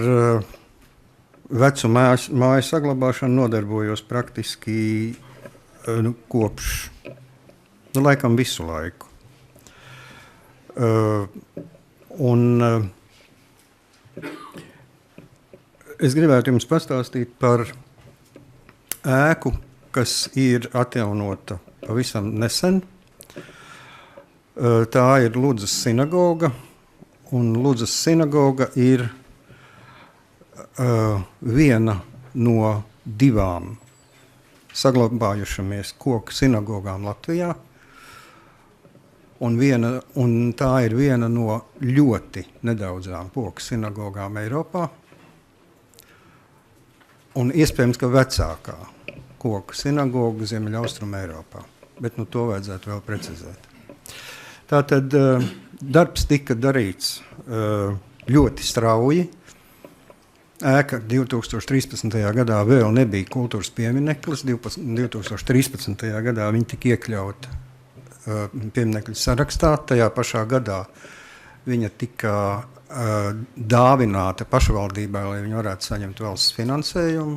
vecu māju saglabāšanu nodarbojos praktiski kopš, laikam visu laiku. Es gribētu jums pastāstīt par ēku, kas ir atjaunota pavisam nesen. Tā ir Ludzas sinagoga, un Ludzas sinagoga ir viena no 2 saglabājušamies koku sinagogām Latvijā, un tā ir viena no ļoti nedaudzām koku sinagogām Eiropā, un iespējams, ka vecākā koku sinagoga Ziemeļaustrum Eiropā, bet to vajadzētu vēl precizēt. Tātad darbs tika darīts ļoti strauji. Ēka 2013. gadā vēl nebija kultūras piemineklis. 2013. gadā viņa tika iekļauta pieminekļu sarakstā. Tajā pašā gadā viņa tika dāvināta pašvaldībai, lai viņa varētu saņemt valsts finansējumu.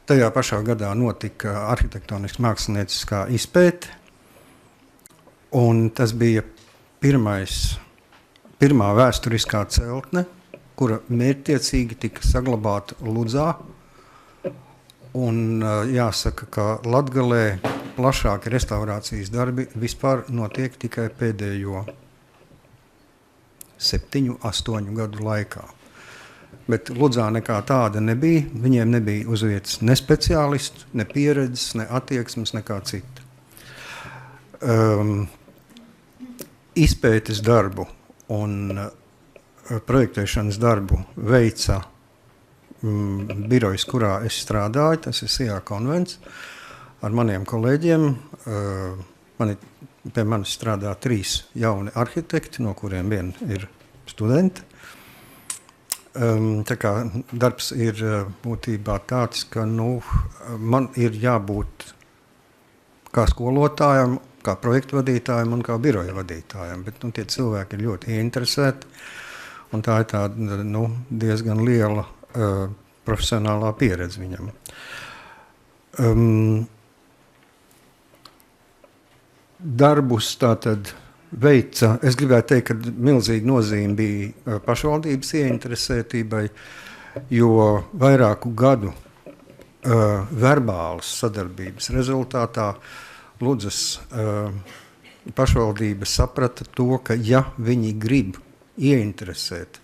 Tajā pašā gadā notika arhitektoniskā mākslinieckā izpēte, un tas bija pirmā vēsturiskā celtne, kura mērķtiecīgi tika saglabāta Ludzā. Un jāsaka, ka Latgalē plašāki restaurācijas darbi vispār notiek tikai pēdējo 7-8 gadu laikā. Bet Ludzā nekā tāda nebija. Viņiem nebija uz vietas ne speciālistu, ne pieredzes, ne attieksmes, nekā cita. Izpētes darbu un projektēšanas darbu veica birojs, kurā es strādāju, tas ir Sijā konvents, ar maniem kolēģiem. Pie manis strādā 3 jauni arhitekti, no kuriem viena ir studenti. Tā kā darbs ir būtībā tāds, ka man ir jābūt kā skolotājam, kā projektu vadītājam un kā biroja vadītājam, bet tie cilvēki ir ļoti interesēti. un tā ir tāda, diezgan liela profesionālā pieredze viņam. Darbus tātad veica, es gribētu teikt, ka milzīga nozīme bija pašvaldības ieinteresētībai, jo vairāku gadu verbālas sadarbības rezultātā Ludzas pašvaldība saprata to, ka ja viņi grib ieinteresēt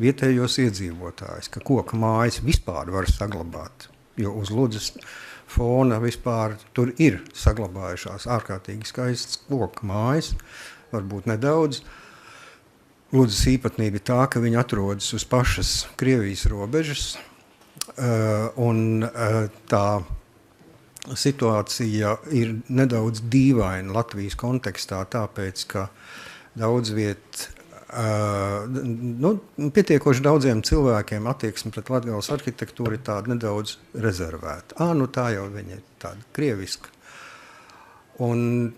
vietējos iedzīvotājus, ka koka mājas vispār var saglabāt, jo uz Ludzas fona vispār tur ir saglabājušās ārkārtīgi skaistas koka mājas, varbūt nedaudz. Ludzas īpatnība ir tā, ka viņi atrodas uz pašas Krievijas robežas, un tā situācija ir nedaudz dīvaina Latvijas kontekstā, tāpēc, ka daudz viet, pietiekoši daudziem cilvēkiem attieksme pret Latgales arhitektūru ir tāda nedaudz rezervēta. Tā jau viņa ir tāda krieviska. Un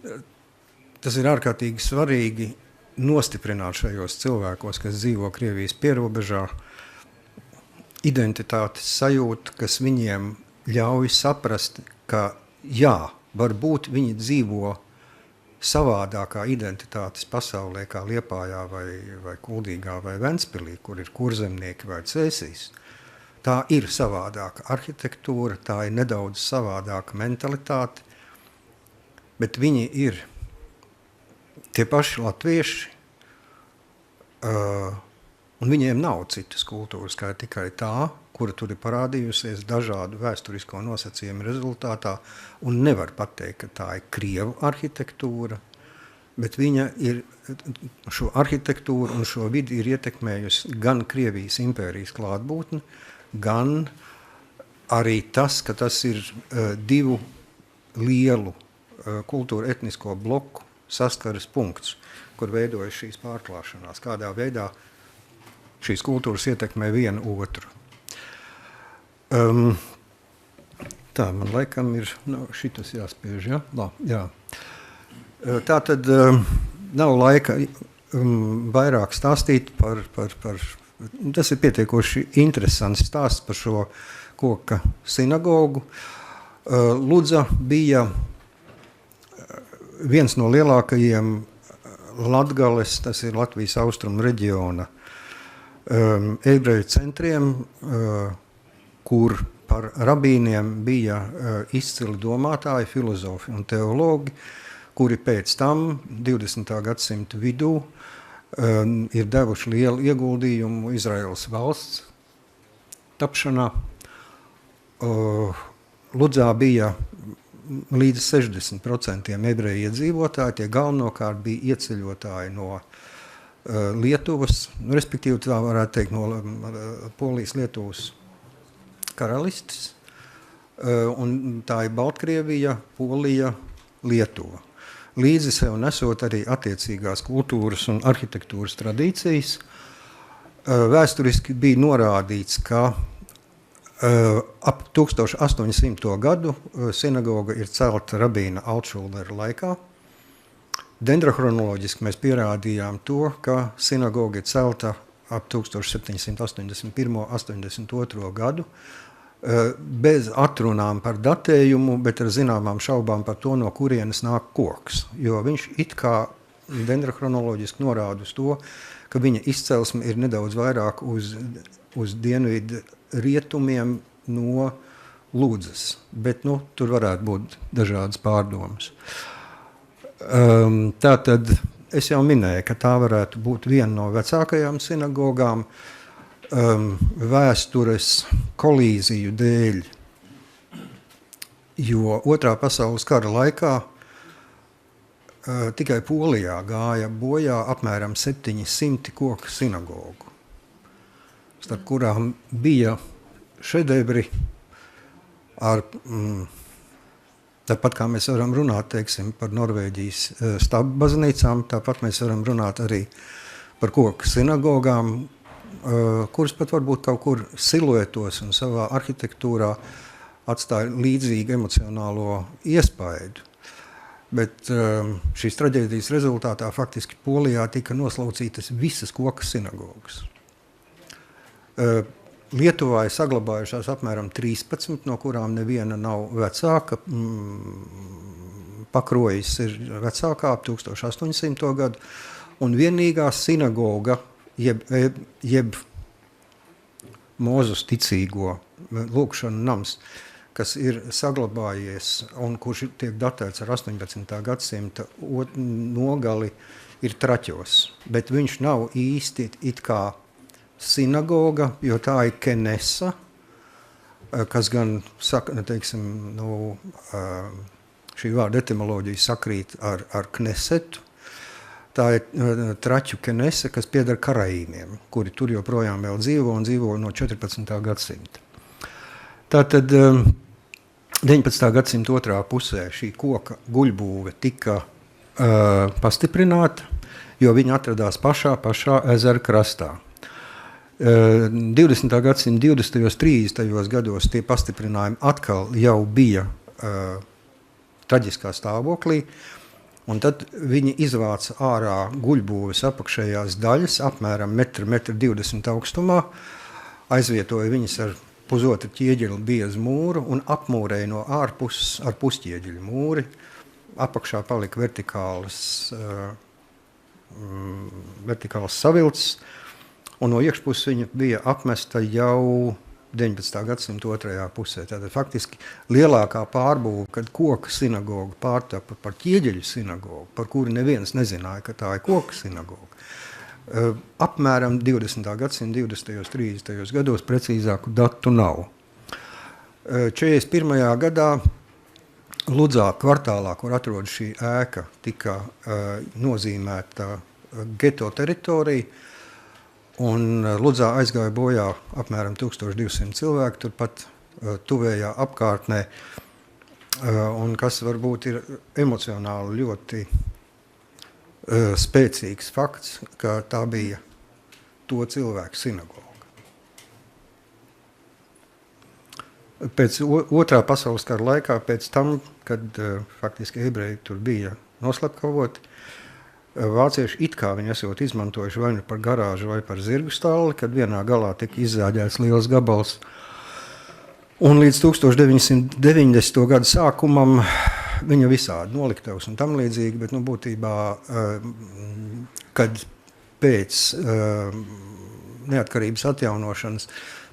tas ir ārkārtīgi svarīgi nostiprināt šajos cilvēkos, kas dzīvo Krievijas pierobežā, identitātes sajūtu, kas viņiem ļauj saprast, ka jā, varbūt viņi dzīvo savādākā identitātes pasaulē kā Liepājā vai Kuldīgā vai Ventspilī, kur ir kurzemnieki vai cēsīs. Tā ir savādāka arhitektūra, tā ir nedaudz savādāka mentalitāte, bet viņi ir tie paši latvieši, un viņiem nav citas kultūras, kā tikai tā, kura tur ir parādījusies dažādu vēsturisko nosacījumu rezultātā, un nevar pateikt, ka tā ir krievu arhitektūra, bet viņa ir šo arhitektūru un šo vidi ir ietekmējusi gan Krievijas impērijas klātbūtne, gan arī tas, ka tas ir divu lielu kultūra etnisko bloku saskaras punkts, kur veidojas šīs pārklāšanās, kādā veidā šīs kultūras ietekmē vienu otru. Tā, man laikam ir, šitas jāspiež, ja? Jā. Tā tad nav laika vairāk stāstīt par tas ir pietiekoši interesants stāsts par šo koka sinagogu. Ludza bija viens no lielākajiem Latgales, tas ir Latvijas austrumu reģiona, ebreju centriem, kur par rabīniem bija izcili domātāji, filozofi un teologi, kuri pēc tam 20. gadsimta vidū ir devuši lielu ieguldījumu Izraēlas valsts tapšanā. Ludzā bija līdz 60% ebreju iedzīvotāji, tie galvenokārt bija ieceļotāji no Lietuvas, respektīvi tā varētu teikt no Polijas Lietuvas karalistes, un tā ir Baltkrievija, Polija, Lietuva. Līdzi sev nesot arī attiecīgās kultūras un arhitektūras tradīcijas. Vēsturiski bija norādīts, ka ap 1800. gadu sinagoga ir celta rabīna Altšuldera laikā. Dendrochronoloģiski mēs pierādījām to, ka sinagoga ir celta ap 1781. 82. gadu, bez atrunām par datējumu, bet ar zināmām šaubām par to, no kurienes nāk koks. Jo viņš it kā dendrochronoloģiski norāda uz to, ka viņa izcelsme ir nedaudz vairāk uz dienvidu rietumiem no Ludzas. Bet tur varētu būt dažādas pārdomas. Tātad es jau minēju, ka tā varētu būt viena no vecākajām sinagogām, vēstures kolīziju dēļ, jo Otrā pasaules kara laikā tikai Polijā gāja bojā apmēram 700 koku sinagogu, starp kurām bija šedevri ar, tāpat kā mēs varam runāt, teiksim, par Norvēģijas stabu baznīcām, tāpat mēs varam runāt arī par koku sinagogām, kuras pat varbūt kaut kur siluetos un savā arhitektūrā atstāja līdzīgu emocionālo iespaidu. Bet šīs traģēdijas rezultātā faktiski Polijā tika noslaucītas visas koka sinagogas. Lietuvā ir saglabājušās apmēram 13, no kurām neviena nav vecāka. Pakrojas ir vecākā ap 1800. Gadu. Un vienīgā sinagoga, jeb Mūzus ticīgo lūkšanu nams, kas ir saglabājies un kurš tiek datēts ar 18. gadsimta nogali, ir Traķos. Bet viņš nav īsti it kā sinagoga, jo tā ir kenesa, kas gan, teiksim, šī vārda etimoloģija sakrīt ar knesetu. Tā ir Traķu kenese, kas pieder karaīmiem, kuri tur joprojām vēl dzīvo un dzīvo no 14. gadsimta. Tātad 19. gadsimta otrā pusē šī koka guļbūve tika pastiprināta, jo viņa atradās pašā ezera krastā. 20. gadsimta 20. 30. gados tie pastiprinājumi atkal jau bija traģiskā stāvoklī, un tad viņi izvāca ārā guļbūves apakšējās daļas, apmēram 1,20 m augstumā, aizvietoja viņas ar pusotru ķieģeļu biezu mūru un apmūrēja no ārpuses ar pusķieģeļu mūri. Apakšā palika vertikāls savilcis, un no iekšpuses viņa bija apmesta jau 19. gadsimta otrajā pusē. Tātad faktiski lielākā pārbūve, kad koka sinagoga pārtapa par ķieģeļu sinagogu, par kuru neviens nezināja, ka tā ir koka sinagoga. Apmēram 20. gadsimta 20. 30. gados precīzāku datu nav. 41. gadā Ludzā kvartālā, kur atrodas šī ēka, tika nozīmēta geto teritorija, un Ludzā aizgāja bojā apmēram 1200 cilvēku, turpat tuvējā apkārtnē, un kas varbūt ir emocionāli ļoti spēcīgs fakts, ka tā bija to cilvēku sinagoga. Pēc otrā pasaules kara laikā, pēc tam, kad faktiski ebreji tur bija noslepkavoti, vācieši it kā viņi esot izmantojuši vai par garāžu vai par zirgu stāli, kad vienā galā tika izzāģēts liels gabals. Un līdz 1990. gadu sākumam viņa visādi noliktavas un tam līdzīgi, bet būtībā, kad pēc neatkarības atjaunošanas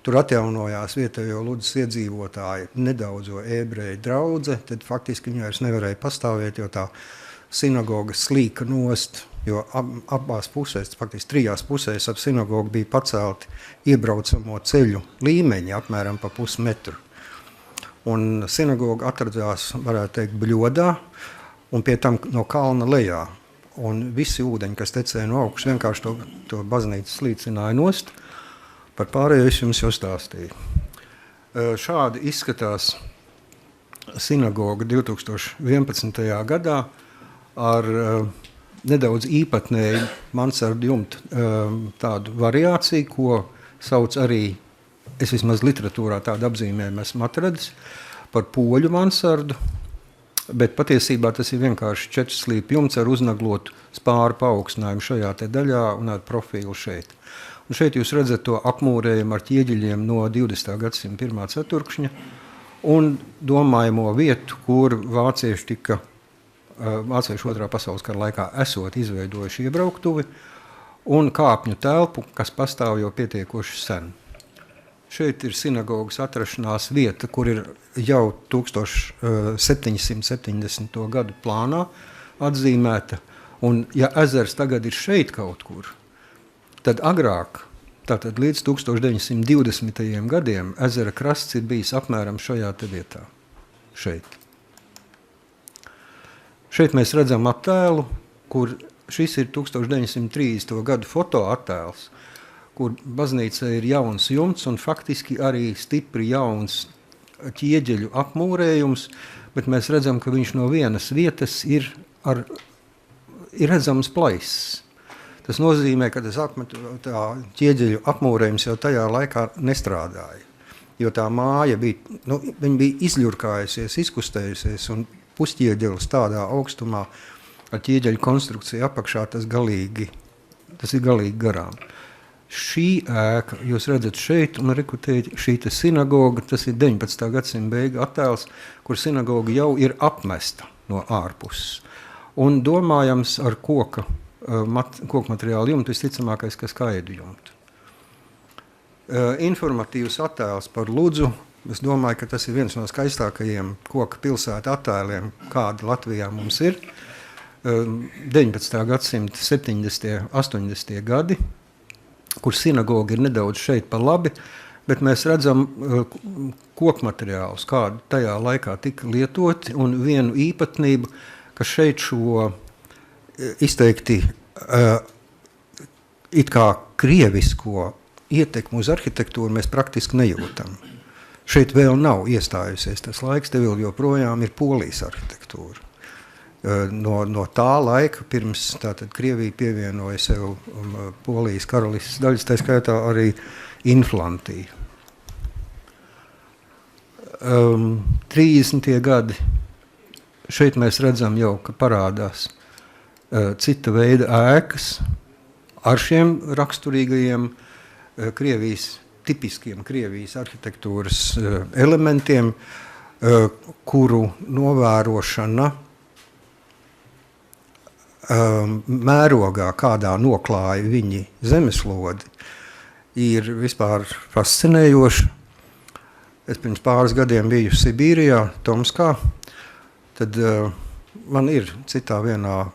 tur atjaunojās vietējo Ludzas iedzīvotāji nedaudzo ebreju draudze, tad faktiski viņi vairs nevarēja pastāvēt, jo tā sinagoga slīka nost, jo abās pusēs, faktiski trijās pusēs ap sinagogu bija pacelti iebraucamo ceļu līmeņi apmēram pa pusmetru. Un sinagoga atradās, varētu teikt, bļodā, un pie tam no kalna lejā. Un visi ūdeņi, kas tecēja no augšas, vienkārši to baznīcu slīcināja nost. Par pārējo es jums jau stāstīju. Šādi izskatās sinagoga 2011. gadā ar nedaudz īpatnēju mansardu jumtu tādu variāciju, ko sauc arī, es vismaz literatūrā tādu apzīmējumu esmu atradis, par poļu mansardu, bet patiesībā tas ir vienkārši 4 slīpu jumts ar uznaglotu spāru paaugstinājumu šajā te daļā un ar profilu šeit. Un šeit jūs redzat to apmūrējumu ar ķieģeļiem no 20. gadsimta 1. ceturkšņa un domājamo vietu, kur Vāciešu otrā pasaules kara laikā esot izveidojuši iebrauktuvi un kāpņu telpu, kas pastāv jau pietiekoši sen. Šeit ir sinagogas atrašanās vieta, kur ir jau 1770. gadu plānā atzīmēta, un ja ezers tagad ir šeit kaut kur, tad agrāk, tātad līdz 1920. gadiem, ezera krasts ir bijis apmēram šajā te vietā, šeit. Šeit mēs redzam attēlu, kur šis ir 1930. gadu fotoattēls, kur baznīca ir jauns jumts un faktiski arī stipri jauns ķieģeļu apmūrējums, bet mēs redzam, ka viņš no vienas vietas ir redzams plaiss. Tas nozīmē, ka tā ķieģeļu apmūrējums jau tajā laikā nestrādāja, jo tā māja bija, viņa bija izļurkājusies, izkustējusies un pusķieģelis tādā augstumā ar ķieģeļu konstrukciju apakšā tas ir galīgi garām. šī ēka, jūs redzat šeit, un šī sinagoga, tas ir 19. gadsimta beigu attēls, kur sinagoga jau ir apmesta no ārpuses. Un domājams ar koka materiālu jumtu, visticamākais, kas skaidu jumtu. Informatīvs attēls par Ludzu. Es domāju, ka tas ir viens no skaistākajiem koka pilsētu attēliem, kāda Latvijā mums ir. 19. gadsimta 70. 80. gadi, kur sinagoga ir nedaudz šeit pa labi, bet mēs redzam kokmateriālus, kādi tajā laikā tika lietoti, un vienu īpatnību, ka šeit šo izteikti it kā krievisko ietekmu uz arhitektūru mēs praktiski nejūtam. Šeit vēl nav iestājusies tas laiks, te vēl joprojām ir Polijas arhitektūra. No tā laika, pirms tātad Krievija pievienoja sev Polijas karalistes daļas, tā skaitā arī Inflantiju. 30. gadi. Šeit mēs redzam jau, ka parādās cita veida ēkas ar šiem raksturīgajiem tipiskiem Krievijas arhitektūras elementiem, kuru novērošana mērogā, kādā noklāja viņi zemeslodi, ir vispār fascinējoši. Es pirms pāris gadiem biju Sibīrijā, Tomskā, tad man ir citā vienā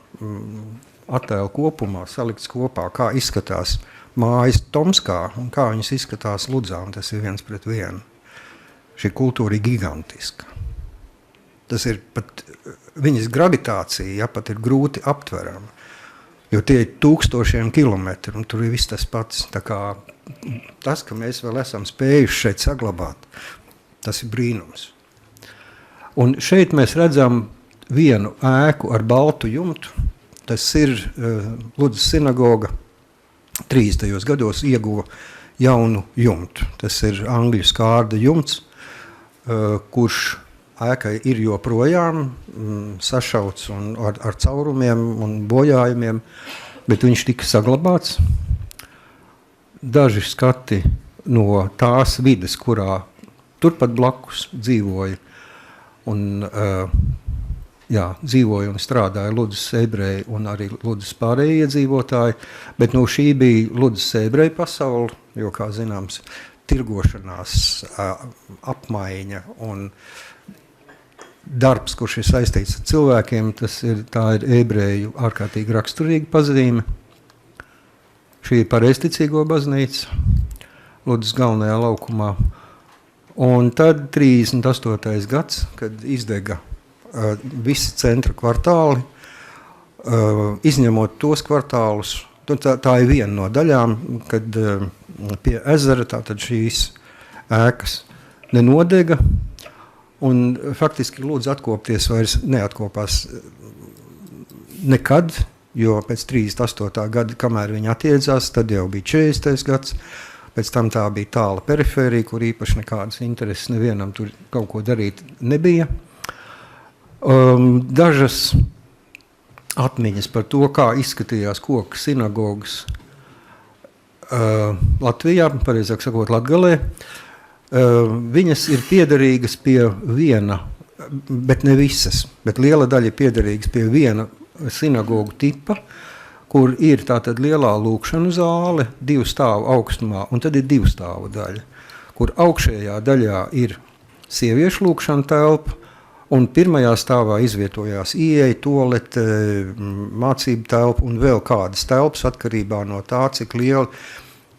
attēlu kopumā salikts kopā, kā izskatās mājas Tomskā un kā viņas izskatās Ludzā, un tas ir 1:1. Šī kultūra ir gigantiska. Tas ir pat, viņas gravitācija, pat ir grūti aptverama, jo tie ir 1000 kilometri, un tur ir viss tas pats. Tā kā tas, ka mēs vēl esam spējuši šeit saglabāt, tas ir brīnums. Un šeit mēs redzam vienu ēku ar baltu jumtu. Tas ir Ludzas sinagoga 30. gados ieguva jaunu jumtu. Tas ir Angļu skārda jumts, kurš ēkai ir joprojām sašauts un ar caurumiem un bojājumiem, bet viņš tika saglabāts. Daži skati no tās vides, kurā turpat blakus dzīvoja un dzīvoja un strādāja Ludzas ebreji un arī Ludzas pārējie iedzīvotāji, bet šī bija Ludzas ebreju pasaule, jo, kā zināms, tirgošanās, apmaiņa un darbs, kurš ir saistīts ar cilvēkiem, tā ir ebreju ārkārtīgi raksturīga pazīme. Šī ir pareizticīgo baznīca Ludzas galvenajā laukumā. Un tad 38. gads, kad izdega visi centra kvartāli, izņemot tos kvartālus, tā ir viena no daļām, kad pie ezera tātad šīs ēkas nenodega, un faktiski Lūdzu atkopties vairs neatkopās nekad, jo pēc 38. gada, kamēr viņi attiedzās, tad jau bija 40. gads, pēc tam tā bija tāla perifērija, kur īpaši nekādas intereses nevienam tur kaut ko darīt nebija. Dažas atmiņas par to, kā izskatījās koka sinagogas Latvijā, pareizāk sakot Latgalē, viņas ir piederīgas pie viena, bet ne visas, bet liela daļa piederīgas pie viena sinagogu tipa, kur ir tātad lielā lūkšanu zāle, 2 stāvu augstumā, un tad ir 2 stāvu daļa, kur augšējā daļā ir sieviešu lūkšana telpa, un pirmajā stāvā izvietojās ieeja, toalete, mācību telpa un vēl kādas telpas atkarībā no tā, cik liela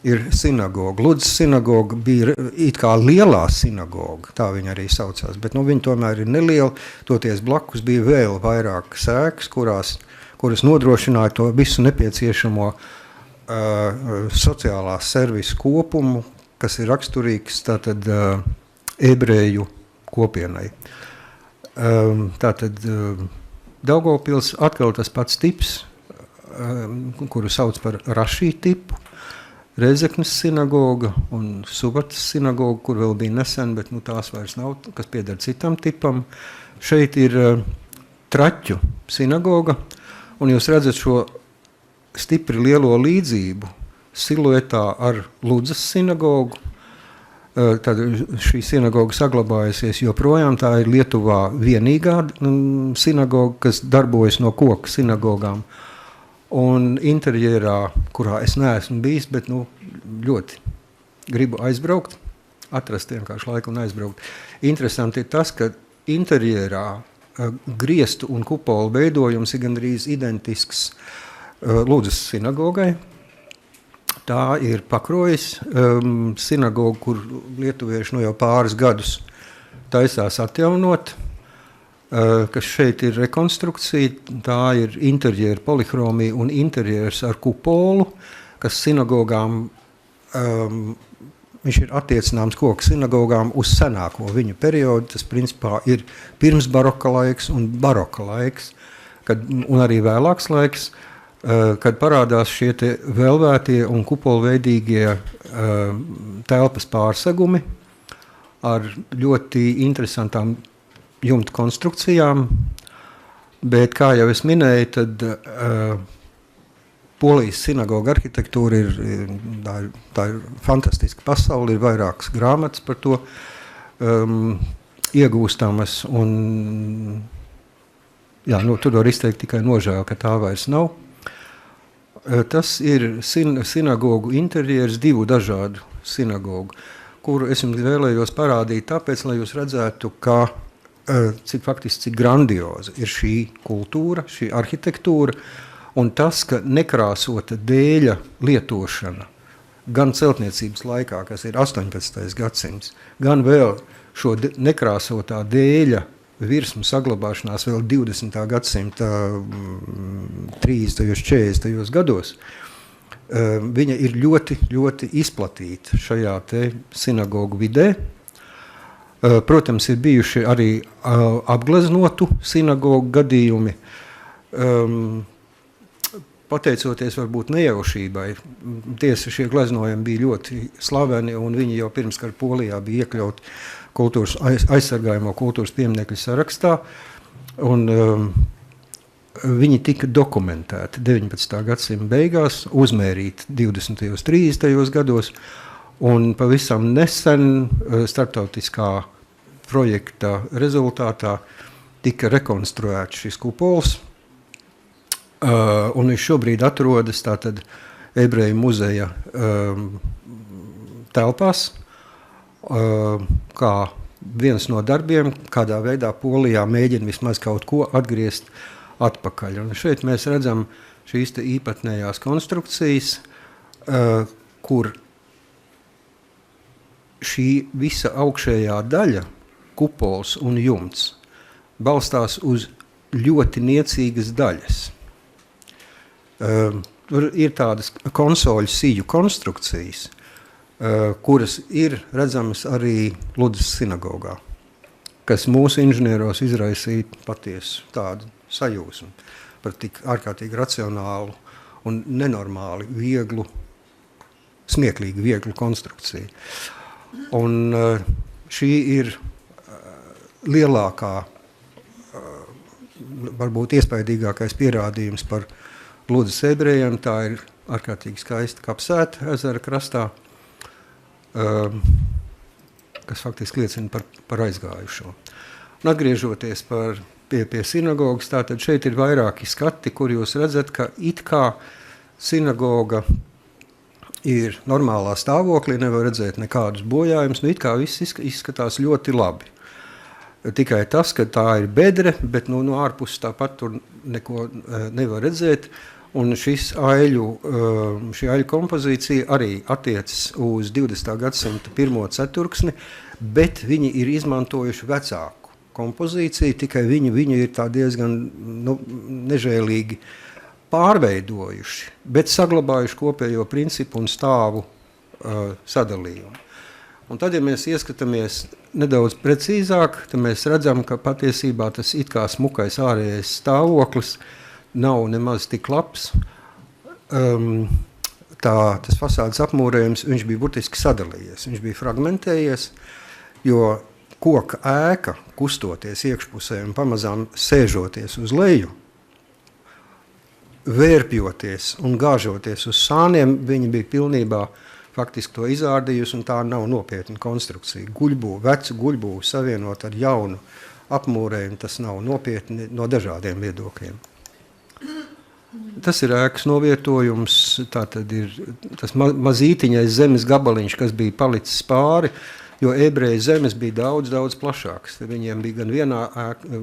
ir sinagoga. Ludzas sinagoga bija it kā lielā sinagoga, tā viņa arī saucās, bet viņa tomēr ir neliela, toties blakus bija vēl vairāk sēkas, kuras nodrošināja to visu nepieciešamo sociālās servisu kopumu, kas ir raksturīgs tātad ebreju kopienai. Tātad Daugavpils atkal tas pats tips, kuru sauc par Rašī tipu, Rezeknes sinagoga un Subatas sinagoga, kur vēl bija nesen, bet tās vairs nav, kas pieder citam tipam. Šeit ir Traķu sinagoga, un jūs redzat šo stipri lielo līdzību siluetā ar Ludzas sinagogu. Tad šī sinagoga saglabājusies joprojām. Tā ir Lietuvā vienīgā sinagoga, kas darbojas no koka sinagogām. Un interjerā, kurā es neesmu bijis, bet ļoti gribu aizbraukt, atrast vienkārši laiku un aizbraukt. Interesanti ir tas, ka interjerā griestu un kupolu veidojums ir gandrīz identisks Ludzas sinagogai. Tā ir Pakruojas sinagoga, kur lietuvieši jau pāris gadus taisās atjaunot, kas šeit ir rekonstrukcija. Tā ir interjera polihromija un interjers ar kupolu, kas sinagogām, viņš ir attiecināms koka sinagogām uz senāko viņu periodu. Tas principā ir pirms baroka laiks un baroka laiks, un arī vēlāks laiks, kad parādās šie te velvētie un kupolveidīgie telpas pārsegumi ar ļoti interesantām jumtu konstrukcijām, bet, kā jau es minēju, tad Polijas sinagoga arhitektūra tā ir fantastiska pasaule, ir vairākas grāmatas par to iegūstamas, un tur var izteikt tikai nožēlu, ka tā vairs nav. Tas ir sinagogu interjers, divu dažādu sinagogu, kuru es jums vēlējos parādīt tāpēc, lai jūs redzētu, cik grandioza ir šī kultūra, šī arhitektūra, un tas, ka nekrāsota dēļa lietošana gan celtniecības laikā, kas ir 18. gadsimts, gan vēl šo nekrāsotā dēļa virsmu saglabāšanās vēl 20. gadsimta 30. 40. gados, viņa ir ļoti, ļoti izplatīta šajā te sinagogu vidē. Protams, ir bijuši arī apgleznotu sinagogu gadījumi, pateicoties varbūt nejaušībai. Tiesa, šie gleznojumi bija ļoti slaveni, un viņi jau pirms kara Polijā bija iekļauti aizsargājamo kultūras pieminekļu sarakstā, un viņi tika dokumentēti 19. gadsimta beigās, uzmērīti 20. 30. gados, un pavisam nesen starptautiskā projekta rezultātā tika rekonstruēts šis kupols, un viņš šobrīd atrodas tātad Ebreju muzeja telpās, kā viens no darbiem, kādā veidā Polijā mēģina vismaz kaut ko atgriezt atpakaļ. Un šeit mēs redzam šīs te īpatnējās konstrukcijas, kur šī visa augšējā daļa, kupols un jumts, balstās uz ļoti niecīgas daļas. Tur ir tādas konsoļu siju konstrukcijas, kuras ir redzamas arī Ludzas sinagogā, kas mūsu inženieros izraisīja patiesu tādu sajūsmu par tik ārkārtīgi racionālu un nenormāli vieglu, smieklīgi vieglu konstrukciju. Un šī ir lielākā, varbūt iespaidīgākais pierādījums par Ludzas ebrejiem. Tā ir ārkārtīgi skaista kapsēta ezera krastā, kas faktiski liecina par aizgājušo. Un atgriežoties pie sinagogas, tātad šeit ir vairāki skati, kur jūs redzat, ka it kā sinagoga ir normālā stāvoklī, nevar redzēt nekādus bojājumus, it kā viss izskatās ļoti labi. Tikai tas, ka tā ir bedre, bet no ārpuses tāpat tur neko nevar redzēt. Un šī aļu kompozīcija arī attiecas uz 20. gadsimta pirmo ceturksni, bet viņi ir izmantojuši vecāku kompozīciju, tikai viņi ir tā diezgan nežēlīgi pārveidojuši, bet saglabājuši kopējo principu un stāvu sadalījumu. Un tad, ja mēs ieskatāmies nedaudz precīzāk, tad mēs redzam, ka patiesībā tas it kā smukais ārējais stāvoklis nav nemaz tik labs. Tas fasādes apmūrējums, viņš bija burtiski sadalījies, viņš bija fragmentējies, jo koka ēka, kustoties iekšpusē un pamazām sēžoties uz leju, vērpjoties un gāžoties uz sāniem, viņi bija pilnībā faktiski to izārdījusi, un tā nav nopietna konstrukcija. Vecu guļbūvu savienot ar jaunu apmūrējumu, tas nav nopietni no dažādiem viedokļiem. Tas ir ēkas novietojums, tā tad ir tas mazītiņais zemes gabaliņš, kas bija palicis pāri, jo ebreju zemes bija daudz plašāks. Viņiem bija gan vienā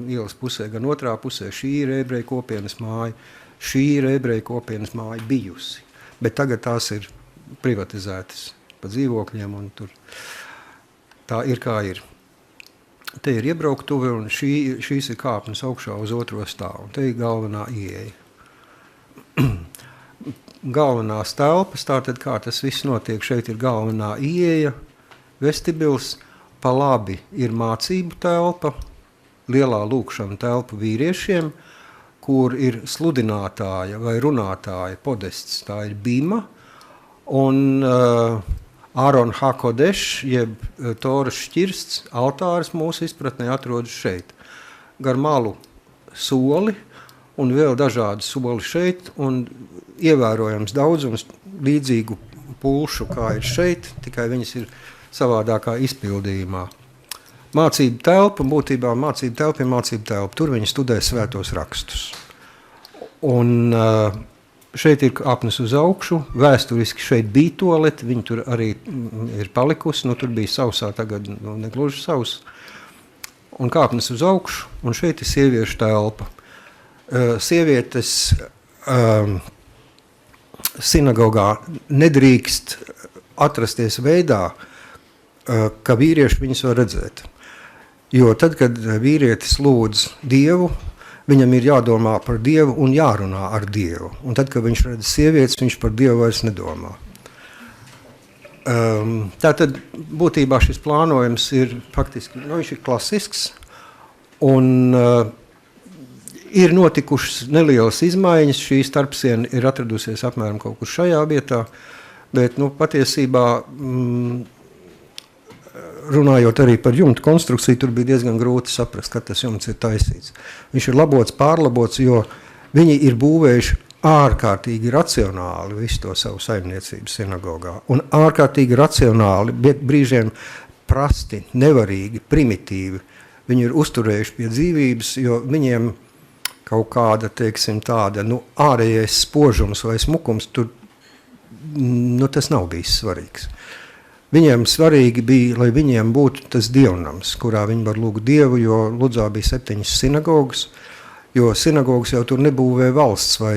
ielas pusē, gan otrā pusē. Šī ir ebreju kopienas māja. Šī ir ebreju kopienas māja bijusi. Bet tagad tās ir privatizētas pa dzīvokļiem, un tur tā ir kā ir. Te ir iebrauktuve, un šīs ir kāpnes augšā uz otro stāvu. Te ir galvenā ieeja. Galvenās telpas, tātad kā tas viss notiek, šeit ir galvenā ieeja, vestibils, pa labi ir mācību telpa, lielā lūkšana telpa vīriešiem, kur ir sludinātāja vai runātāja podests, tā ir bima, un Āron HaKodesh, jeb Toras šķirsts, altārs mūsu izpratnē atrodas šeit. Gar malu soli, un vēl dažādi soli šeit, un ievērojams daudzums līdzīgu pulšu, kā ir šeit, tikai viņas ir savādākā izpildījumā. Mācību telpa, būtībā mācību telpa ir mācību telpa. Tur viņi studē svētos rakstus. Un šeit ir kāpnes uz augšu, vēsturiski šeit bija toalete, viņi tur arī ir palikusi, tur bija sausā, tagad negluži sausa. Un kāpnes uz augšu, un šeit ir sieviešu telpa. Sievietes sinagogā nedrīkst atrasties veidā, ka vīrieši viņus var redzēt. Jo tad, kad vīrietis lūdz Dievu, viņam ir jādomā par Dievu un jārunā ar Dievu. Un tad, kad viņš redz sievietes, viņš par Dievu vairs nedomā. Tātad būtībā šis plānojums ir faktiski, viņš ir klasisks, un ir notikušas nelielas izmaiņas. Šī starpsiena ir atradusies apmēram kaut kur šajā vietā, bet patiesībā runājot arī par jumta konstrukciju, tur bija diezgan grūti saprast, kad tas jumts ir taisīts. Viņš ir labots, pārlabots, jo viņi ir būvējuši ārkārtīgi racionāli visu to savu saimniecību sinagogā. Un ārkārtīgi racionāli, bet brīžiem prasti, nevarīgi, primitīvi. Viņi ir uzturējuši pie dzīvības, jo viņiem kaut kāda, teiksim, tāda, ārējais spožums vai smukums, tur, tas nav bijis svarīgs. Viņiem svarīgi bija, lai viņiem būtu tas dievnams, kurā viņi var lūgt Dievu, jo Ludzā bija 7 sinagogas, jo sinagogas jau tur nebūvē valsts vai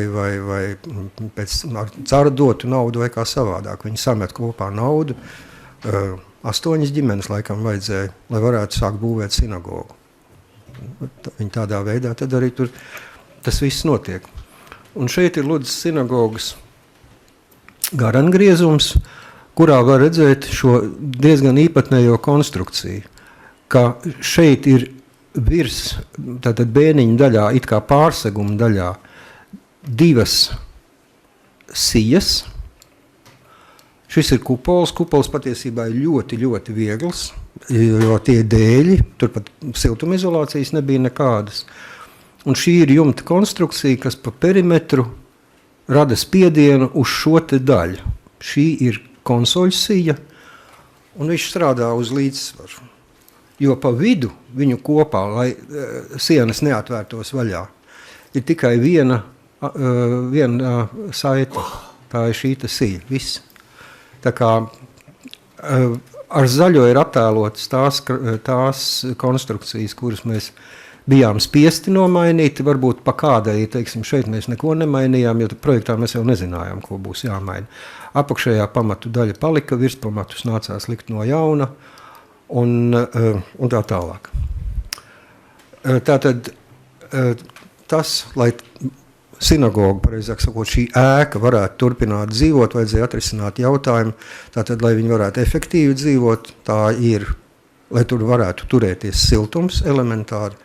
pēc cara dotu naudu vai kā savādāk. Viņi samet kopā naudu, 8 ģimenes laikam vajadzēja, lai varētu sākt būvēt sinagogu. Viņi tādā veidā, tad arī tur tas viss notiek. Un šeit ir Ludzas sinagogas garangriezums, kurā var redzēt šo diezgan īpatnējo konstrukciju, ka šeit ir virs, tātad bēniņu daļā, it kā pārseguma daļā, 2 sijas. Šis ir kupols. Kupols patiesībā ir ļoti, ļoti viegls, jo tie dēļi, tur pat siltumizolācijas nebija nekādas. Un šī ir jumta konstrukcija, kas pa perimetru rada spiedienu uz šo te daļu. Šī ir konsoļsija, un viņš strādā uz līdzsvaru. Jo pa vidu viņu kopā, lai sienas neatvērtos vaļā, ir tikai viena saita. Tā ir šī sija, viss. Tā kā ar zaļo ir attēlotas tās konstrukcijas, kuras mēs bijām spiesti nomainīt. Varbūt pa kādai, teiksim, šeit mēs neko nemainījām, jo projektā mēs jau nezinājām, ko būs jāmaina. Apakšējā pamatu daļa palika, virspamatus nācās likt no jauna un tā tālāk. Tātad tas, lai sinagoga, pareizāk sakot, šī ēka varētu turpināt dzīvot, vajadzēja atrisināt jautājumu, tātad, lai viņi varētu efektīvi dzīvot, tā ir, lai tur varētu turēties siltums elementāri,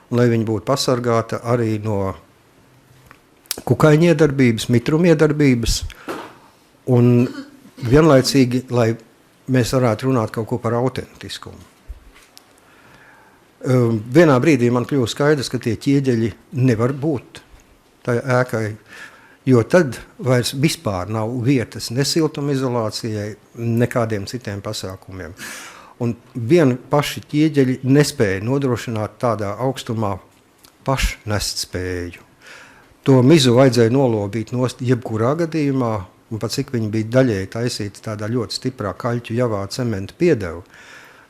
un lai viņi būtu pasargāta arī no kukaiņiedarbības, mitrumiedarbības, un vienlaicīgi, lai mēs varētu runāt kaut ko par autentiskumu. Vienā brīdī man kļuva skaidrs, ka tie ķieģeļi nevar būt tai ēkai. Jo tad vairs vispār nav vietas ne siltumizolācijai, nekādiem citiem pasākumiem. Un vien paši ķieģeļi nespēja nodrošināt tādā augstumā pašnest spēju. To mizu vajadzēja nolobīt nost jebkurā gadījumā, un pat cik viņi bija daļēji taisīti tādā ļoti stiprā kaļķu javā cementa piedevu,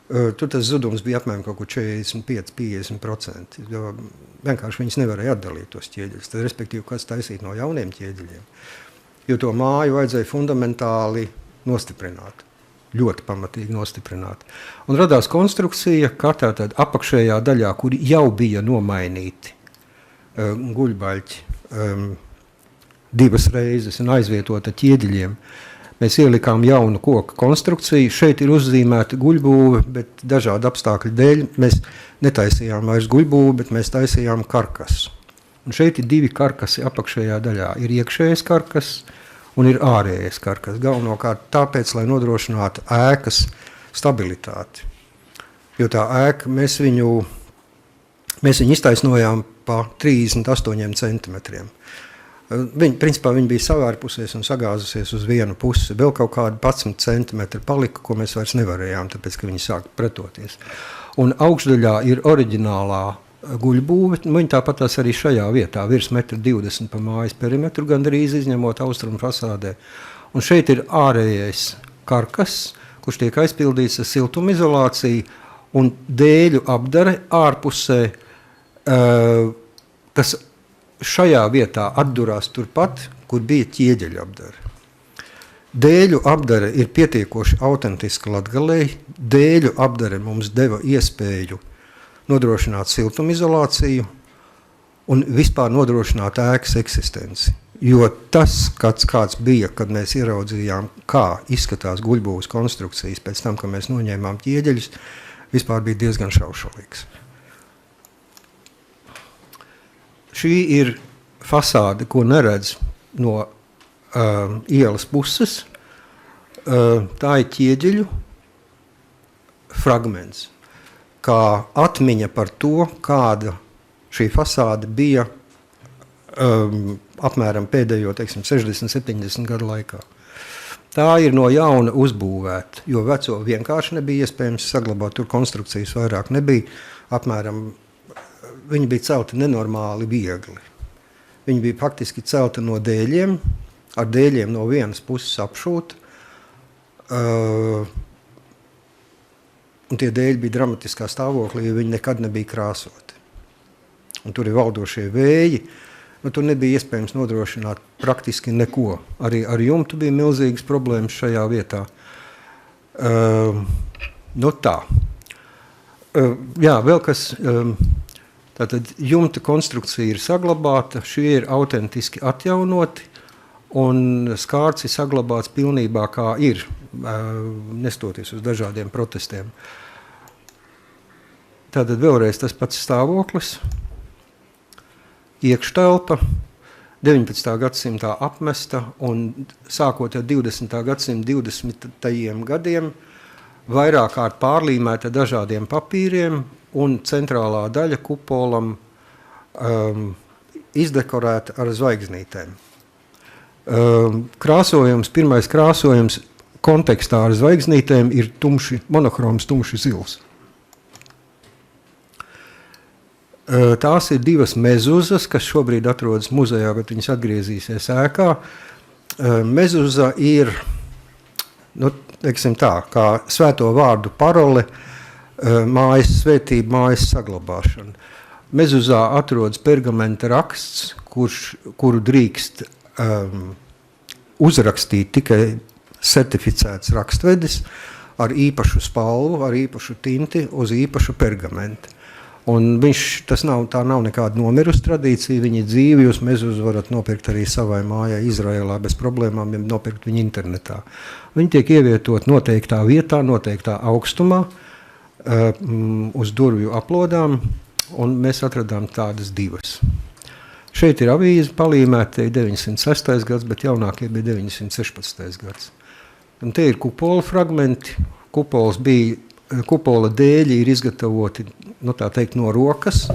tur tas zudums bija apmēram kaut kur 45–50%, jo vienkārši viņas nevarēja atdalīt tos ķieģeļus, tad respektīvi kāds taisīt no jauniem ķieģeļiem, jo to māju vajadzēja fundamentāli nostiprināt, ļoti pamatīgi nostiprināt. Un radās konstrukcija, kā tātad apakšējā daļā, kuri jau bija nomainīti guļbaļķi, 2 reizes un aizvietota ķieģeļiem. Mēs ielikām jaunu koku konstrukciju. Šeit ir uzzīmēta guļbūve, bet dažādu apstākļu dēļ mēs netaisījām vairs guļbūvi, bet mēs taisījām karkasu. Un šeit ir 2 karkasi apakšējā daļā. Ir iekšējais karkas un ir ārējais karkas. Galvenokārt tāpēc, lai nodrošinātu ēkas stabilitāti. Jo tā ēka, mēs viņu iztaisnojām pa 38 centimetriem. Principā viņi bija savārpusies un sagāzusies uz vienu pusi. Vēl kaut kādi 11 centimetri palika, ko mēs vairs nevarējām, tāpēc, ka viņi sāka pretoties. Un augšdaļā ir oriģinālā guļbūve. Viņi tāpatās arī šajā vietā, virs 1,20 m pa mājas perimetru, gandrīz izņemot austrumu fasādē. Un šeit ir ārējais karkas, kurš tiek aizpildīts ar siltumizolāciju un dēļu apdare ārpusē, kas šajā vietā atdurās turpat, kur bija ķieģeļu apdare. Dēļu apdare ir pietiekoši autentiska Latgalei. Dēļu apdare mums deva iespēju nodrošināt siltumizolāciju un vispār nodrošināt ēkas eksistenci. Jo tas, kāds bija, kad mēs ieraudzījām, kā izskatās guļbūves konstrukcijas pēc tam, kad mēs noņēmām ķieģeļus, vispār bija diezgan šaušalīgs. Šī ir fasāde, ko neredz no ielas puses. Tā ir ķieģeļu fragments, kā atmiņa par to, kāda šī fasāde bija apmēram pēdējo, 60–70 gadu laikā. Tā ir no jauna uzbūvēta, jo veco vienkārši nebija iespējams saglabāt, tur konstrukcijas vairāk nebija, apmēram. Viņi bija celti nenormāli viegli. Viņi bija faktiski celti no dēļiem, ar dēļiem no vienas puses apšūt. Un tie dēļi bija dramatiskā stāvoklī, jo viņi nekad nebija krāsoti. Un tur ir valdošie vēji. Tur nebija iespējams nodrošināt praktiski neko. Arī ar jumtu bija milzīgas problēmas šajā vietā. Tā. Jā, vēl kas... Tātad jumta konstrukcija ir saglabāta, šie ir autentiski atjaunoti, un skārts ir saglabāts pilnībā kā ir, nestoties uz dažādiem protestiem. Tātad vēlreiz tas pats stāvoklis, iekštelpa, 19. gadsimtā apmesta, un sākot ar 20. gadsimta 20. gadiem, vairāk kārt pārlīmēta dažādiem papīriem, un centrālā daļa kupolam izdekorēta ar zvaigznītēm. Krāsojums, pirmais krāsojums kontekstā ar zvaigznītēm ir monohroms tumši zils. Tās ir 2 mezuzas, kas šobrīd atrodas muzejā, bet viņas atgriezīsies ēkā. Mezuza ir, teiksim tā, kā svēto vārdu parole, mājas svētība, mājas saglabāšana. Mezuzā atrodas pergamenta raksts, kuru drīkst uzrakstīt tikai certificēts rakstvedis ar īpašu spalvu, ar īpašu tinti uz īpašu pergamentu. Un tā nav nekāda nomirusi tradīcija, viņi dzīvi, jūs mezuzu varat nopirkt arī savai mājai Izraēlā bez problēmām, ja nopirkt viņu internetā. Viņi tiek ievietot noteiktā vietā, noteiktā augstumā, uz durvju aplodām, un mēs atradām tādas 2. Šeit ir avīze palīmēta 906. gads, bet jaunākie bija 916. gads. Un te ir kupola fragmenti. Kupola dēļi ir izgatavoti, tā teikt, no rokas.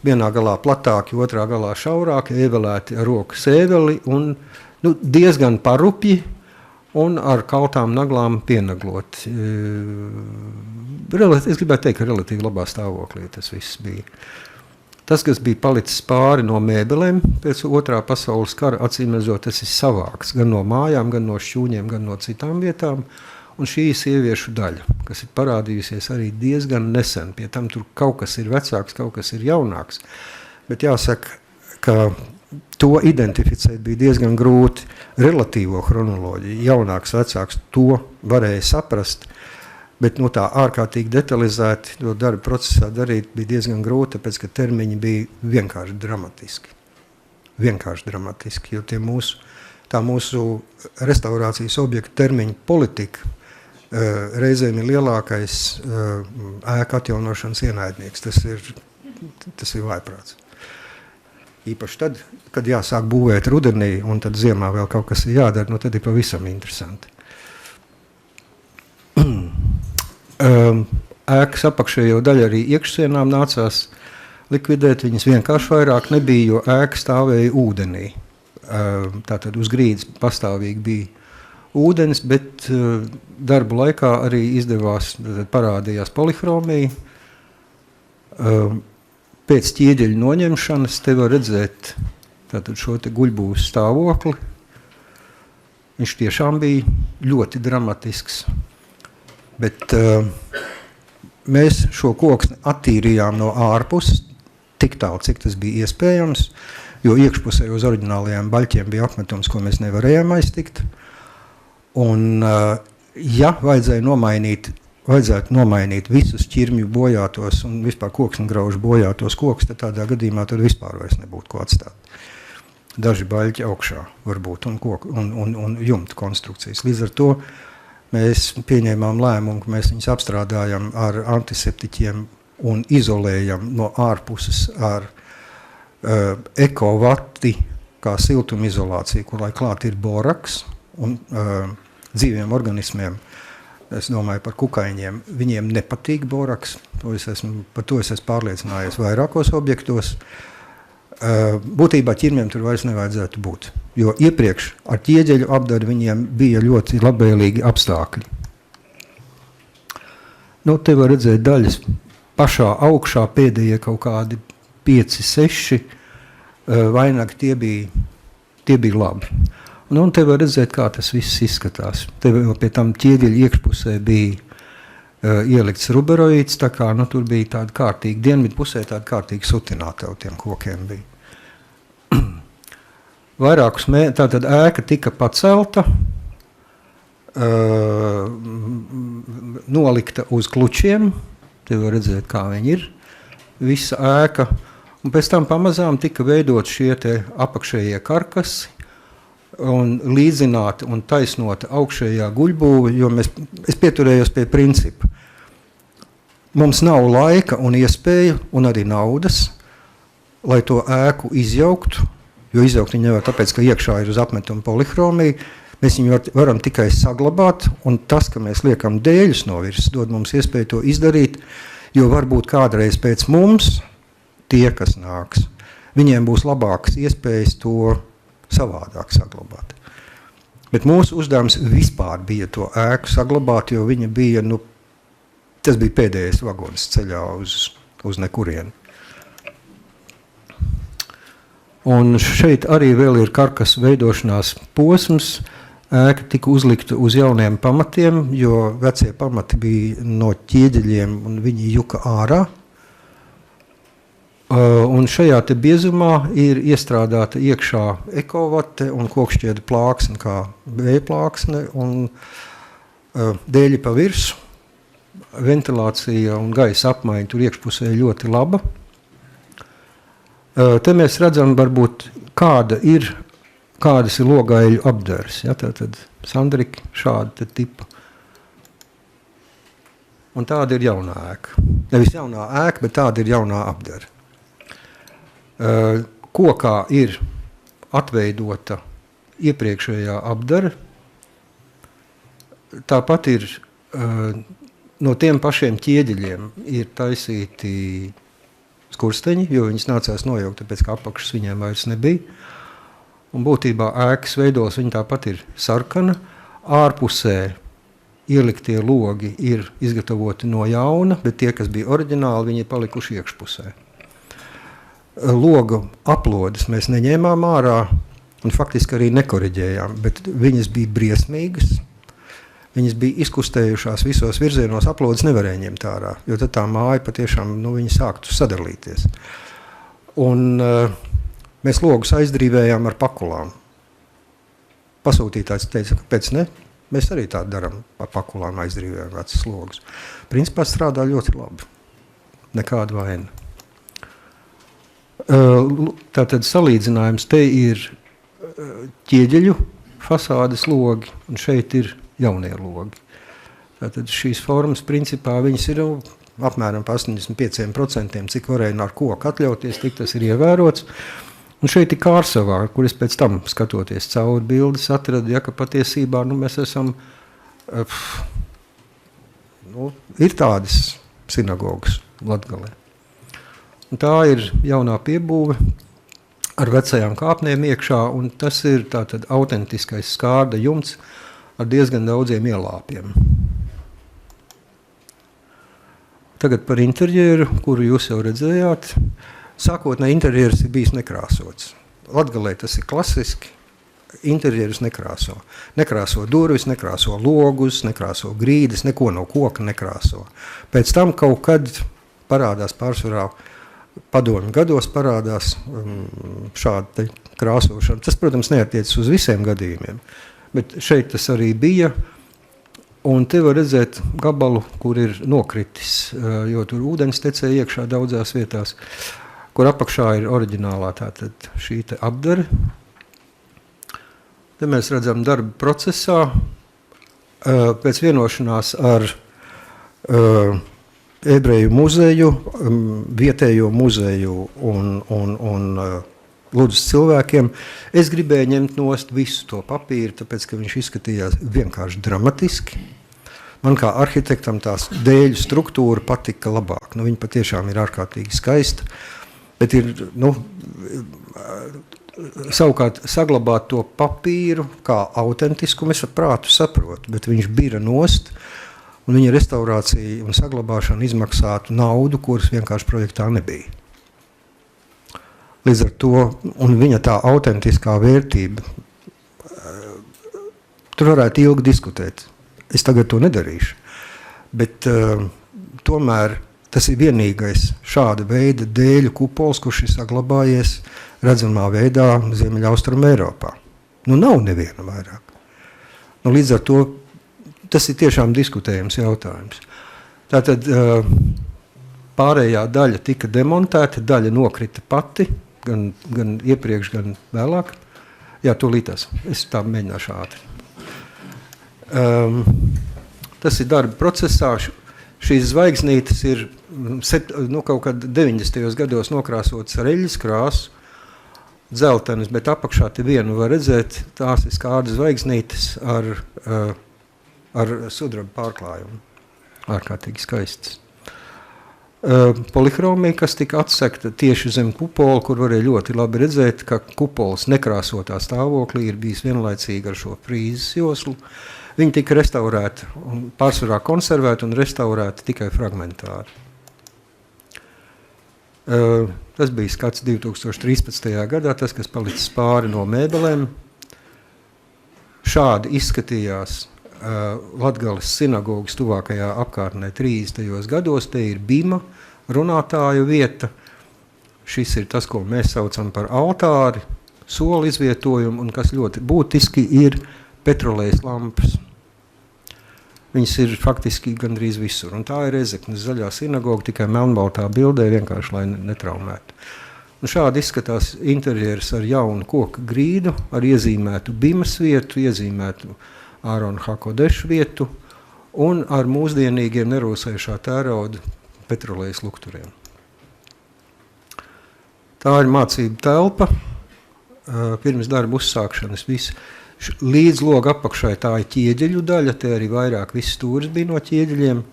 vienā galā platāki, otrā galā šaurāki, ievelēti ar roku sēveli un diezgan parupji un ar kaltām naglām pienaglot. Es gribētu teikt, ka relatīvi labā stāvoklī tas viss bija. Tas, kas bija palicis pāri no mēbelēm pēc otrā pasaules kara, acīmredzot, tas ir savāks gan no mājām, gan no šķūņiem, gan no citām vietām. Un šī sieviešu daļa, kas ir parādījusies arī diezgan nesen, pie tam tur kaut kas ir vecāks, kaut kas ir jaunāks. Bet jāsaka, ka to identificēt bija diezgan grūti. Relatīvo chronoloģiju, jaunāks, vecāks, to varēja saprast, bet tā ārkārtīgi detalizēti to darba procesā darīt bija diezgan grūti, tāpēc, ka termiņi bija vienkārši dramatiski. Vienkārši dramatiski, jo tā mūsu restaurācijas objektu termiņu politika reizēm ir lielākais ēku atjaunošanas ienaidnieks. Tas ir vājprāts. Īpaši tad, kad jāsāk būvēt rudenī un tad ziemā vēl kaut kas ir jādara, tad ir pavisam interesanti. Ēkas apakšējo daļu arī iekšsienām nācās likvidēt, viņas vienkārši vairāk nebija, jo ēka stāvēja ūdenī. Tātad uz grīdas pastāvīgi bija ūdens, bet darbu laikā arī izdevās, parādījās polihromija. Pēc ķieģeļu noņemšanas te var redzēt tātad šo te guļbūves stāvokli. Viņš tiešām bija ļoti dramatisks. Bet mēs šo koksni attīrījām no ārpuses, tik tālu, cik tas bija iespējams, jo iekšpusē uz oriģinālajiem baļķiem bija apmetums, ko mēs nevarējām aiztikt. Un, ja vajadzētu nomainīt visus ķirmju bojātos un vispār koksnegraužu bojātos kokus, tad tādā gadījumā tad vispār vairs nebūtu ko atstāt. Daži baļķi augšā varbūt un jumta konstrukcijas. Līdz ar to mēs pieņēmām lēmumu, ka mēs viņus apstrādājam ar antiseptiķiem un izolējam no ārpuses ar ekovati, kā siltumizolācija, kur lai klāt ir boraks un dzīviem organismiem. Es domāju par kukaiņiem. Viņiem nepatīk boraks. Par to es esmu pārliecinājies vairākos objektos. Būtībā ķirmiem tur vairs nevajadzētu būt. Jo iepriekš ar ķieģeļu apdari viņiem bija ļoti labvēlīgi apstākļi. Te var redzēt daļas pašā augšā pēdējie kaut kādi 5, 6 vainagi, tie bija labi. Un te var redzēt, kā tas viss izskatās. Te pie tam ķieģeļa iekšpusē bija ielikts ruberoīds, tā kā tur bija tāda kārtīga, dienvidu pusē tāda kārtīga sutināta tiem kokiem bija. Vairākus tātad ēka tika pacelta, nolikta uz klučiem, te var redzēt, kā viņi ir, visa ēka, un pēc tam pamazām tika veidot šie te apakšējie karkasi, un līdzināta un taisnota augšējā guļbūve, jo es pieturējos pie principa. Mums nav laika un iespēja un arī naudas, lai to ēku izjauktu, jo izjaukt viņu nevar tāpēc, ka iekšā ir uz apmetuma polihromija. Mēs viņu varam tikai saglabāt, un tas, ka mēs liekam dēļus no virsmas, dod mums iespēju to izdarīt, jo varbūt kādreiz pēc mums, tie, kas nāks, viņiem būs labākas iespējas to savādāk saglabāt. Bet mūsu uzdevums vispār bija to ēku saglabāt, jo viņa bija, tas bija pēdējais vagons ceļā uz nekurieni. Un šeit arī vēl ir karkas veidošanās posms. Ēka tika uzlikta uz jauniem pamatiem, jo vecie pamati bija no ķieģeļiem un viņi juka ārā. Un šajā te biezumā ir iestrādāta iekšā ekovate un kokšķieda plāksne, kā vēja plāksne un dēļi pa virsu. Ventilācija un gaisa apmaiņa tur iekšpusē ļoti laba. Te mēs redzam varbūt kādas ir logaiļu apdares. Ja, tātad sandriki šāda tipa. Un tāda ir jaunā ēka. Nevis jaunā ēka, bet tāda ir jaunā apdara. Kokā ir atveidota iepriekšējā apdara. Tāpat ir no tiem pašiem ķieģeļiem ir taisīti skursteņi, jo viņas nācās nojaukt, tāpēc, ka apakšas viņiem vairs nebija. Un būtībā ēkas veidos viņa tāpat ir sarkana. Ārpusē ieliktie logi ir izgatavoti no jauna, bet tie, kas bija oriģināli, viņi ir palikuši iekšpusē. Logu aplodes mēs neņēmām ārā un faktiski arī nekoriģējām, bet viņas bija briesmīgas. Viņas bija izkustējušās visos virzienos, aplodes nevarēja ņemt ārā, jo tad tā māja patiešām, viņa sāktu sadalīties. Un mēs logus aizdrīvējām ar pakulām. Pasūtītājs teica, kāpēc ne? Mēs arī tā darām, ar pakulām aizdrīvējām vecas logus. Principā strādā ļoti labi. Nekāda vaina. Tātad salīdzinājums te ir ķieģeļu fasādes logi, un šeit ir jaunie logi. Tātad šīs formas, principā, viņas ir apmēram 85%, cik varēja ar koku atļauties, tik tas ir ievērots. Un šeit ir Kārsavā, kur es pēc tam, skatoties cauri bildes, atradu, ka patiesībā mēs esam, ir tādas sinagogas Latgalē. Un tā ir jaunā piebūve ar vecajām kāpnēm iekšā, un tas ir tātad autentiskais skārda jumts ar diezgan daudziem ielāpiem. Tagad par interjeru, kuru jūs jau redzējāt. Sākotnēji interjeras ir bijis nekrāsots. Latgalē tas ir klasiski, interjerus nekrāso. Nekrāso durvis, nekrāso logus, nekrāso grīdas, neko no koka nekrāso. Pēc tam kaut kad parādās pārsvarā padomju gados parādās šāda krāsošana. Tas, protams, neatiecas uz visiem gadījumiem, bet šeit tas arī bija. Un te var redzēt gabalu, kur ir nokritis, jo tur ūdens tecēja iekšā daudzās vietās, kur apakšā ir oriģinālā tātad šī te apdare. Te mēs redzam darba procesā pēc vienošanās ar Ebreju muzeju, vietējo muzeju un Ludzas cilvēkiem. Es gribēju ņemt nost visu to papīru, tāpēc, ka viņš izskatījās vienkārši dramatiski. Man kā arhitektam tās dēļu struktūra patika labāk. Viņa patiešām ir ārkārtīgi skaista, bet ir, savukārt saglabāt to papīru kā autentisku, es ar prātu saprotu, bet viņš bira nost, un viņa restaurācija un saglabāšana izmaksātu naudu, kuras vienkārši projektā nebija. Līdz ar to, un viņa tā autentiskā vērtība, tur varētu ilgi diskutēt. Es tagad to nedarīšu, bet tomēr tas ir vienīgais šāda veida dēļu kupols, kurš ir saglabājies redzamā veidā Ziemeļaustrum Eiropā. Nav neviena vairāk. Līdz ar to tas ir tiešām diskutējams jautājums. Tātad pārējā daļa tika demontēta, daļa nokrita pati, gan iepriekš, gan vēlāk. Jā, tūlītās. Es tā mēģināšu ātri. Tas ir darba procesā. Šīs zvaigznītes ir kaut kad 90. gados nokrāsotas ar eļļas krāsu, dzeltenes, bet apakšā te vienu var redzēt, tās ir skārda zvaigznītes ar sudraba pārklājumu. Ārkārtīgi skaistas. Polihromija, kas tika atsekta tieši zem kupola, kur varēja ļoti labi redzēt, ka kupols nekrāsotā stāvoklī ir bijis vienlaicīgi ar šo frīzes joslu. Viņi tika restaurēti, pārsvarā konservēti un restaurēti tikai fragmentāri. Tas bija skats 2013. gadā, tas, kas palicis pāri no mēbelēm. Šādi izskatījās Latgales sinagogas tuvākajā apkārtnē 30. gados. Te ir bima, runātāju vieta. Šis ir tas, ko mēs saucam par altāri, soli izvietojumu, un kas ļoti būtiski ir petrolejas lampas. Viņas ir faktiski gandrīz visur. Un tā ir Rezeknes zaļā sinagoga, tikai melnbaltā bildē, vienkārši, lai netraumētu. Un šādi izskatās interjeras ar jaunu koku grīdu, ar iezīmētu bimas vietu, iezīmētu Ārona Hakodešu vietu un ar mūsdienīgiem nerūsējušā tērauda petrolejas lukturiem. Tā ir mācība telpa. Pirms darba uzsākšanas viss. Līdz loga apakšai tā ir ķieģeļu daļa, te arī vairāk viss stūris bija no ķieģeļiem.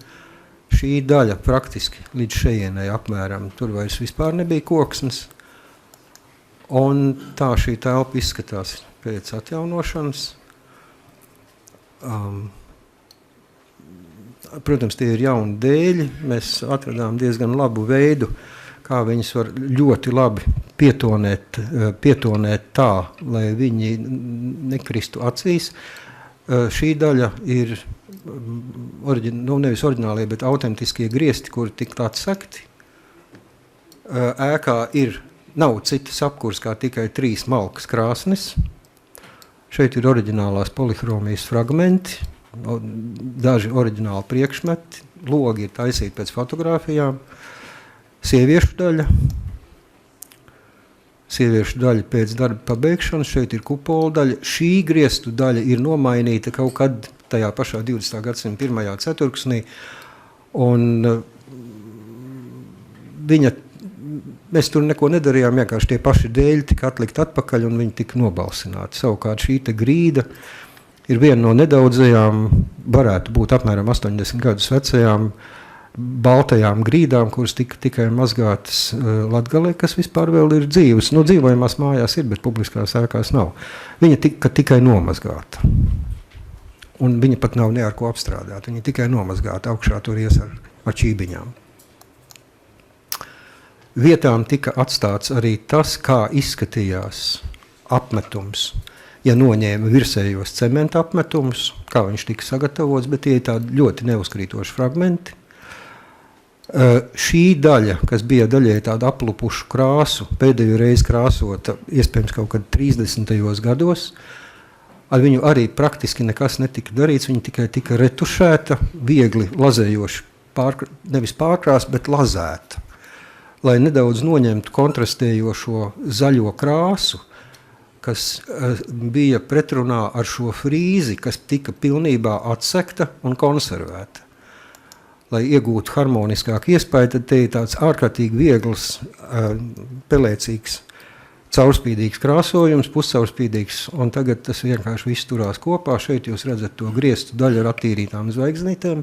šī daļa praktiski līdz šejienai apmēram, tur vairs vispār nebija koksnes. Un tā šī telpa izskatās pēc atjaunošanas. Protams, tie ir jauni dēļi. Mēs atradām diezgan labu veidu, kā viņus var ļoti labi pietonēt tā, lai viņi nekristu acīs. Šī daļa ir nevis oriģinālie, bet autentiskie griesti, kuri tika atsekti. Ēkā nav citas apkurs kā tikai 3 malkas krāsnes. Šeit ir oriģinālās polihromijas fragmenti, daži oriģināli priekšmeti, logi ir taisīti pēc fotogrāfijām, sieviešu daļa pēc darba pabeigšanas, šeit ir kupola daļa. Šī griestu daļa ir nomainīta kaut kad tajā pašā 20. gadsimta pirmajā ceturksnī, un mēs tur neko nedarījām, vienkārši tie paši dēļi tika atlikt atpakaļ un viņi tika nobalsināti. Savukārt šī te grīda ir viena no nedaudzajām, varētu būt apmēram 80 gadus vecajām, baltajām grīdām, kuras tika tikai mazgātas Latgalē, kas vispār vēl ir dzīves. Dzīvojamās mājās ir, bet publiskās ēkās nav. Viņa tika tikai nomazgāta. Un viņa pat nav ne ar ko apstrādāta. Viņa tikai nomazgāta, augšā tur ies ar čībiņām. Vietām tika atstāts arī tas, kā izskatījās apmetums. Ja noņēma virsējos cementa apmetumus, kā viņš tika sagatavots, bet tie ir tādi ļoti neuzkrītoši fragmenti. Šī daļa, kas bija daļai tāda aplupušu krāsu, pēdējo reizi krāsota, iespējams kaut kad 30. gados, ar viņu arī praktiski nekas netika darīts, viņa tikai tika retušēta, viegli lazējoši, nevis pārkrās, bet lazēta, lai nedaudz noņemtu kontrastējošo zaļo krāsu, kas bija pretrunā ar šo frīzi, kas tika pilnībā atsekta un konservēta. Lai iegūtu harmoniskāku iespēju, tad te ir tāds ārkārtīgi viegls, pelēcīgs, caurspīdīgs krāsojums, puscaurspīdīgs, un tagad tas vienkārši viss turās kopā. Šeit jūs redzat to griestu daļu ar attīrītām zvaigznītēm.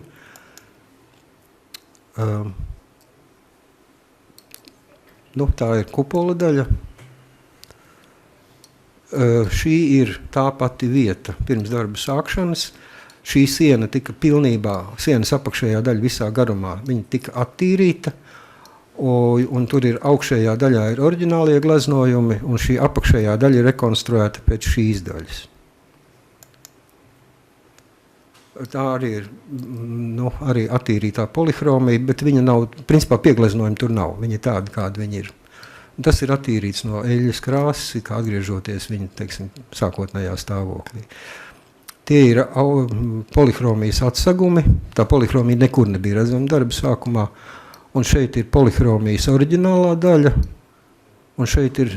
Tā ir kupola daļa. Šī ir tā pati vieta pirms darba sākšanas. Šī siena tika pilnībā, sienas apakšējā daļa visā garumā, viņa tika attīrīta, un tur ir augšējā daļā ir oriģinālie gleznojumi, un šī apakšējā daļa ir rekonstruēta pēc šīs daļas. Tā arī ir arī attīrītā polihromija, bet viņa nav, principā piegleznojumi tur nav, viņa ir tāda, kāda viņa ir. Un tas ir attīrīts no eļļas krāsas, kā atgriežoties viņa, teiksim, sākotnējā stāvoklī. Tie ir polihromijas atsegumi, tā polihromija nekur nebija redzama darba sākumā, un šeit ir polihromijas oriģinālā daļa, un šeit ir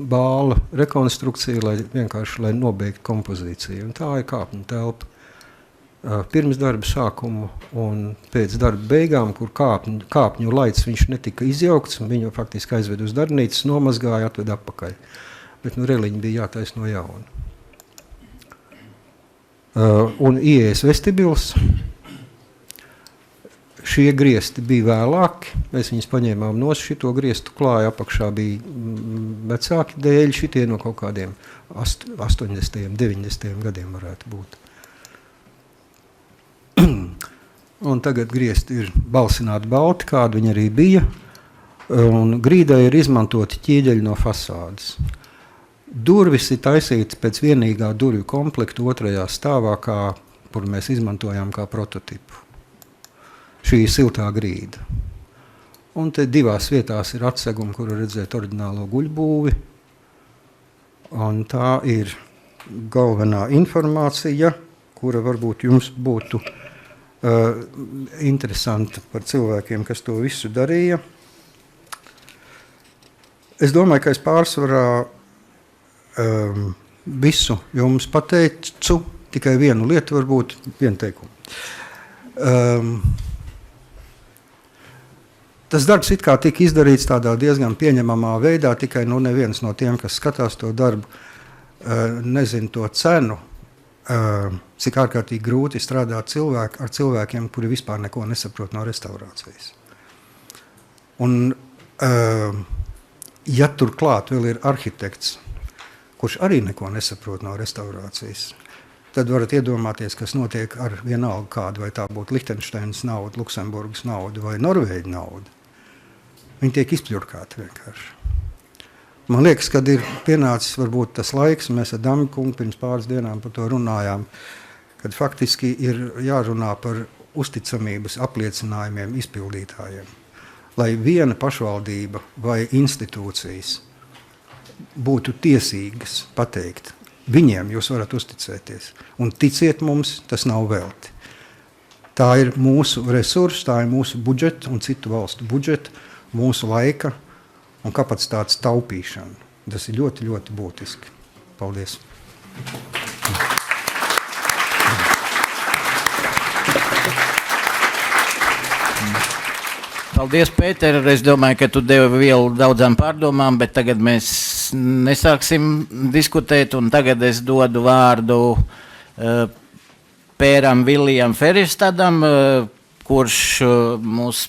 bāla rekonstrukcija, lai nobeigtu kompozīciju. Un tā ir kāpņu telpa pirms darba sākumu un pēc darba beigām, kur kāpņu laids viņš netika izjaukts, viņu faktiski aizved uz darbnīcas, nomazgāja, atved atpakaļ. Bet reliņi bija jātais no jauna. Un ieejas vestibils. Šie griesti bija vēlāki, mēs viņus paņēmām no šito griestu klāju, apakšā bija vecāki dēļi, šitie no kaut kādiem 80. 90. gadiem varētu būt. Un tagad griesti ir balsināti balti, kādi viņi arī bija, un grīdai ir izmantoti ķieģeļi no fasādes. Durvis ir taisīts pēc vienīgā durvju komplekta otrajā stāvā, kuru mēs izmantojām kā prototipu. Šī ir siltā grīda. Un te divās vietās ir atsegumi, kuru redzēt oriģinālo guļbūvi. Un tā ir galvenā informācija, kura varbūt jums būtu interesanta par cilvēkiem, kas to visu darīja. Es domāju, ka es pārsvarā visu jums pateicu, tikai vienu lietu, varbūt vienu teikumu. Tas darbs it kā tika izdarīts tādā diezgan pieņemamā veidā, tikai neviens no tiem, kas skatās to darbu, nezin to cenu. cik ārkārtīgi grūti strādāt ar cilvēkiem, kuri vispār neko nesaprot no restaurācijas. Un, ja turklāt vēl ir arhitekts, kurš arī neko nesaprot no restaurācijas, tad varat iedomāties, kas notiek ar vienalga kādu, vai tā būtu Lichtensteinas nauda, Luksemburgas nauda vai Norvēģa nauda. Viņi tiek izpļurkāti vienkārši. Man liekas, kad ir pienācis varbūt tas laiks, mēs ar Dami kungu pirms pāris dienām par to runājām, kad faktiski ir jārunā par uzticamības apliecinājumiem izpildītājiem. Lai viena pašvaldība vai institūcijas būtu tiesīgas pateikt, viņiem jūs varat uzticēties. Un ticiet mums, tas nav velti. Tā ir mūsu resursi, tā ir mūsu budžeta un citu valstu budžeta, mūsu laika un kapacitātes taupīšana. Tas ir ļoti, ļoti būtiski. Paldies! Paldies, Pēter. Es domāju, ka tu devi vielu daudzām pārdomām, bet tagad mēs nesāksim diskutēt, un tagad es dodu vārdu Pēram Viljam Feristadam, kurš mūs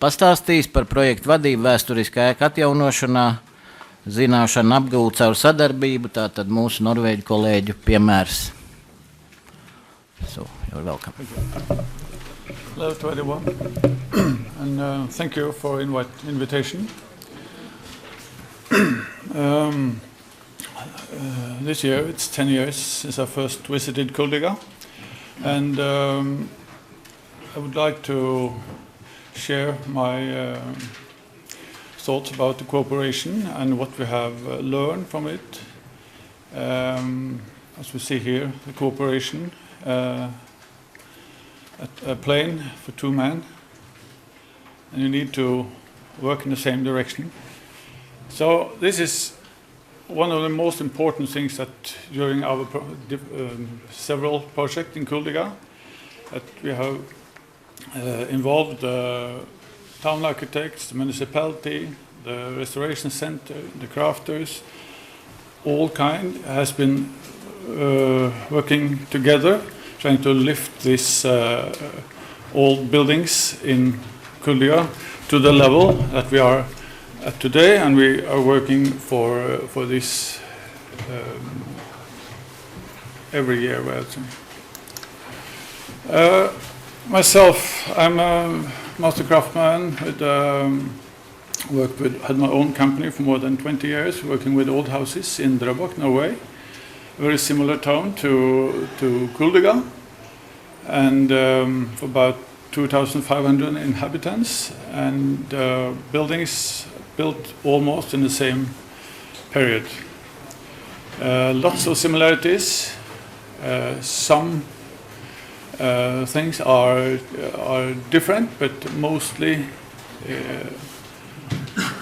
pastāstīs par projektu vadību vēsturiskā ēka atjaunošanā, zināšanu apgūt caur sadarbību, tātad mūsu norvēģu kolēģu piemērs. So, you're welcome. Hello to everyone, and thank you for invitation. This year it's 10 years since I first visited Kuldīga, and I would like to share my thoughts about the cooperation and what we have learned from it. As we see here, the cooperation at a plane for two men, and you need to work in the same direction. So this is one of the most important things that during our several projects in Kuldīga, that we have involved the town architects, the municipality, the restoration center, the crafters, all kind has been working together, trying to lift these old buildings in Kuldīga to the level that we are at today, and we are working for this every year. Myself, I'm a master craftsman. Had my own company for more than 20 years, working with old houses in Drøbak, Norway. A very similar town to Kuldīga, and for about 2,500 inhabitants, and buildings built almost in the same period. Lots of similarities. Some things are different, but mostly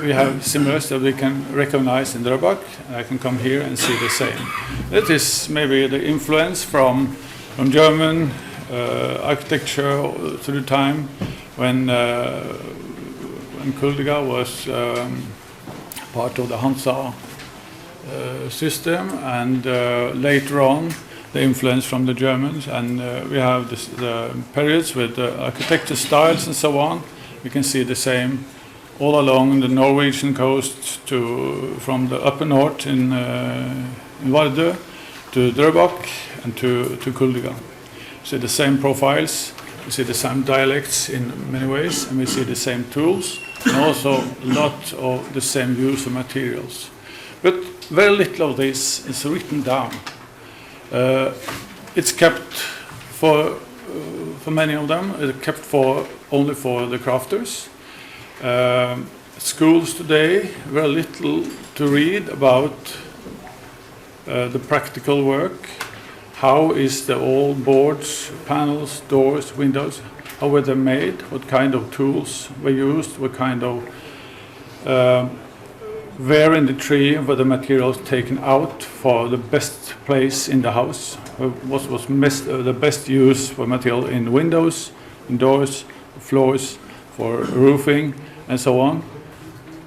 we have similars that we can recognize in Drøbak. I can come here and see the same. That is maybe the influence from German architecture to the time when Kuldīga was part of the Hansa system, and later on the influence from the Germans, and we have the periods with the architecture styles and so on. We can see the same all along the Norwegian coast, from the upper north in Vardø to Drøbak and to Kuldīga. See the same profiles, we see the same dialects in many ways, and we see the same tools, and also a lot of the same use of materials. But very little of this is written down. It's kept for many of them, it's kept only for the crafters. Schools today, very little to read about the practical work. How is the old boards, panels, doors, windows, how were they made? What kind of tools were used? What kind of where in the tree were the materials taken out for the best place in the house? What was the best use for material in windows, in doors, floors, for roofing, and so on?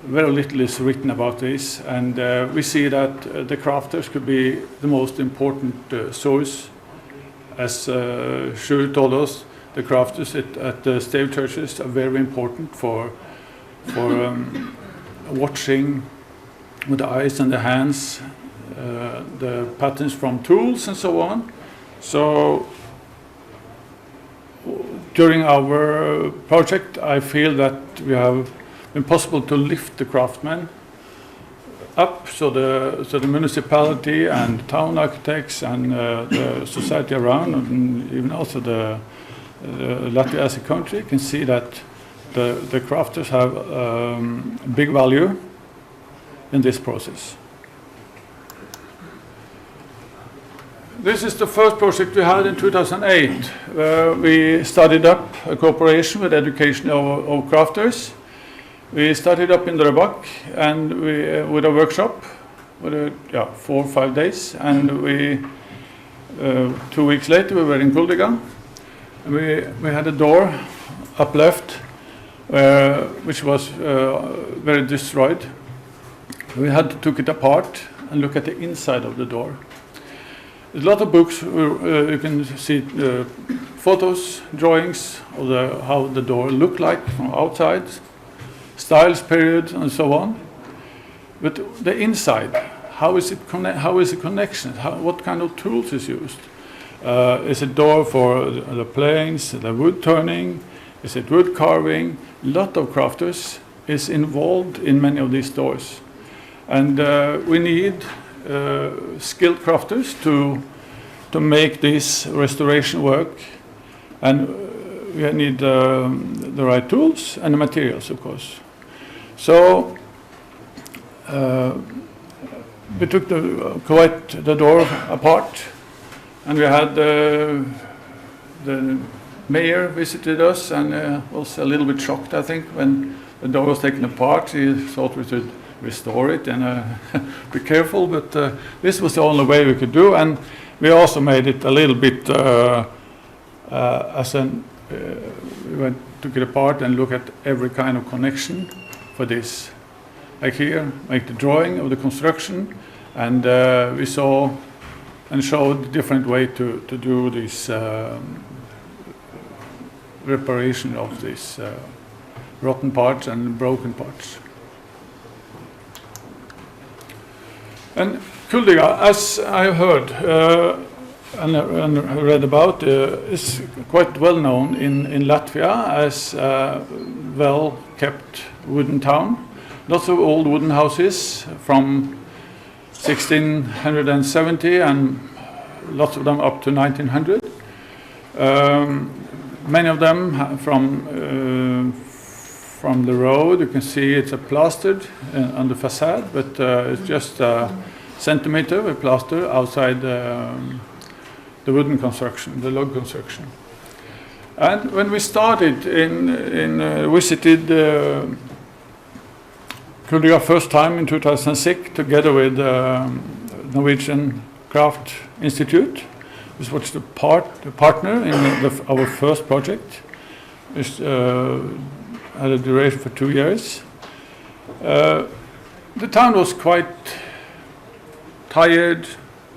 Very little is written about this, and we see that the crafters could be the most important source as Sjur told us, the crafters at the stave churches are very important for watching with the eyes and the hands the patterns from tools and so on. So during our project, I feel that we have been possible to lift the craftsmen up, so the municipality and town architects and the society around, and even also the Latvia as a country, can see that the crafters have big value in this process. This is the first project we had in 2008, where we started up a cooperation with education of crafters. We started up in Drøbak and with a workshop, with 4 or 5 days, and 2 weeks later we were in Kuldiga. We had a door up left, which was very destroyed. We had to take it apart and look at the inside of the door. There's a lot of books. You can see photos, drawings of how the door looked like from outside, styles, period, and so on. But the inside, how is the connection? What kind of tools is used? Is it door for the planes, the wood turning? Is it wood carving? A lot of crafters is involved in many of these doors, and we need skilled crafters to make this restoration work, and we need the right tools and the materials, of course. So we took the door apart, and we had the mayor visited us and was a little bit shocked, I think, when the door was taken apart. He thought we should restore it and be careful, but this was the only way we could do. And we also made it a little bit we took it apart and look at every kind of connection for this. Like here, make the drawing of the construction, and we saw and showed different way to do this reparation of these rotten parts and broken parts. And Kuldiga, as I heard and read about, is quite well known in Latvia as a well-kept wooden town. Lots of old wooden houses from 1670 and lots of them up to 1900. Many of them from the road. You can see it's plastered on the facade, but it's just a centimeter with plaster outside the wooden construction, the log construction. And when we started visited Kuldiga first time in 2006, together with Norwegian Craft Institute, which was the partner in our first project. It had a duration for 2 years. The town was quite tired,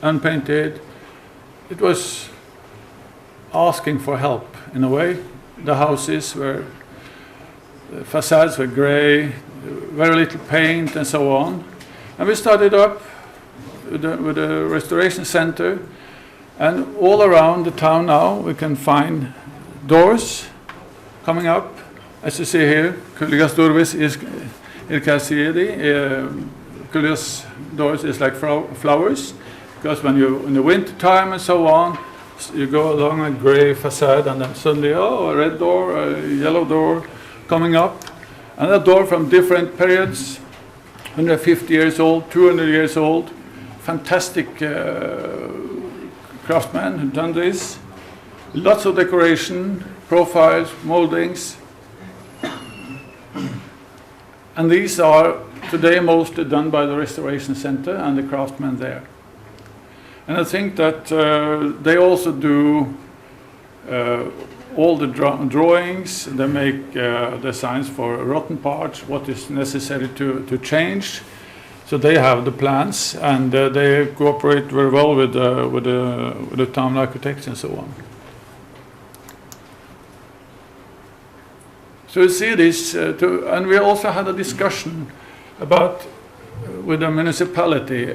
unpainted. It was asking for help in a way. The facades were grey, very little paint and so on. And we started up with a restoration center, and all around the town now we can find doors coming up. As you see here, Kuldigas Durvis is Kuldigas doors is like flowers, because when you in the winter time and so on, you go along a grey facade and then suddenly a red door, a yellow door coming up, and a door from different periods, 150 years old, 200 years old. Fantastic craftsmen who've done this. Lots of decoration, profiles, moldings. And these are today mostly done by the Restoration Center and the craftsmen there. And I think that they also do all the drawings. They make designs for rotten parts, what is necessary to change. So they have the plans, and they cooperate very well with the town architects and so on. So you see this, and we also had a discussion about with the municipality.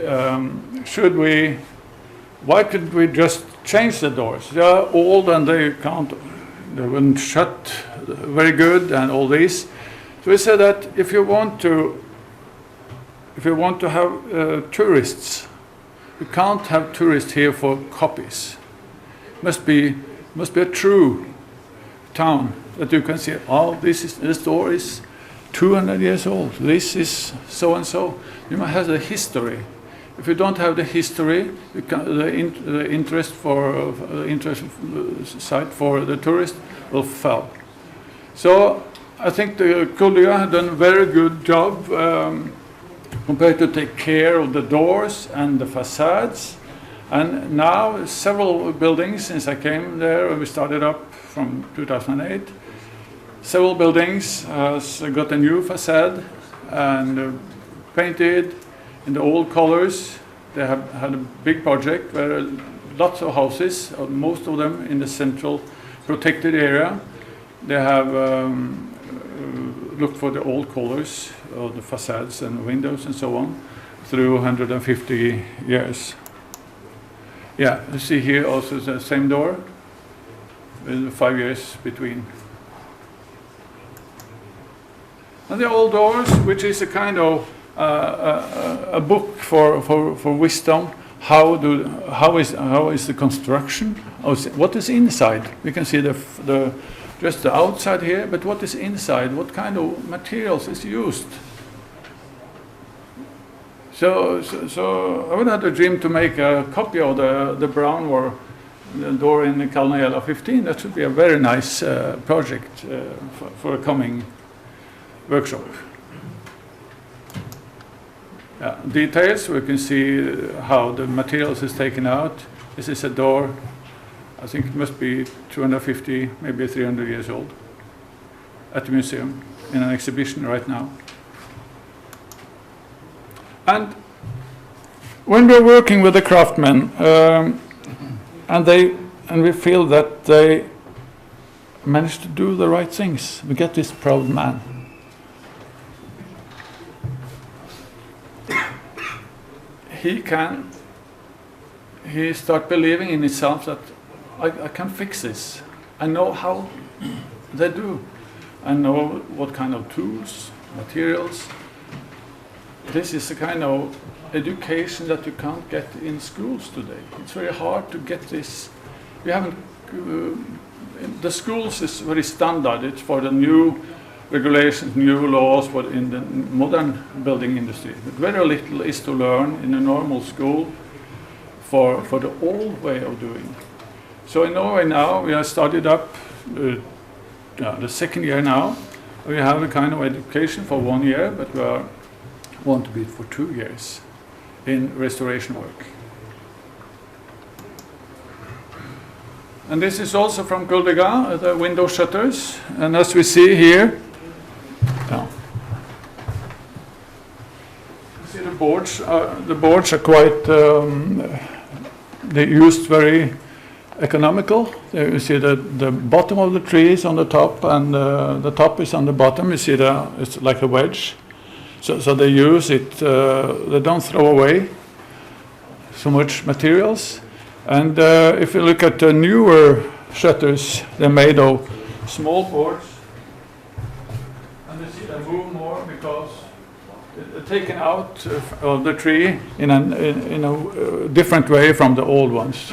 Why could we just change the doors? They are old and they wouldn't shut very good and all this. So we said that if you want to have tourists, you can't have tourists here for copies. Must be a true town that you can see. Oh, this door is 200 years old. This is so and so. You must have the history. If you don't have the history, the interest site for the tourist will fall. So I think the Kuldega have done a very good job compared to take care of the doors and the facades. And now several buildings, since I came there, we started up from 2008, several buildings has got a new facade and painted in the old colors. They have had a big project where lots of houses, most of them in the central protected area, they have looked for the old colors of the facades and windows and so on through 150 years. Yeah, you see here also the same door with 5 years between. And the old doors, which is a kind of a book for wisdom. How is the construction? What is inside? We can see just the outside here, but what is inside? What kind of materials is used? So I would have a dream to make a copy of the brown or the door in the Kalnajala 15. That should be a very nice project for a coming workshop. Details, we can see how the materials is taken out. This is a door, I think it must be 250, maybe 300 years old, at the museum in an exhibition right now. And when we're working with the craftsmen, and we feel that they managed to do the right things, we get this proud man. He start believing in himself that I can fix this. I know how they do. I know what kind of tools, materials. This is a kind of education that you can't get in schools today. It's very hard to get this. We haven't. The schools is very standard. It's for the new regulations, new laws, but in the modern building industry. But very little is to learn in a normal school for the old way of doing. So in Norway now, we have started up the second year now. We have a kind of education for 1 year, but we want to be for 2 years in restoration work. And this is also from Kuldega, the window shutters. And as we see here, you see the boards are quite, they used very economical. You see the bottom of the tree is on the top and the top is on the bottom. You see it's like a wedge. So they use it, they don't throw away so much materials. And if you look at the newer shutters, they're made of small boards. And you see they move more because they're taken out of the tree in a different way from the old ones.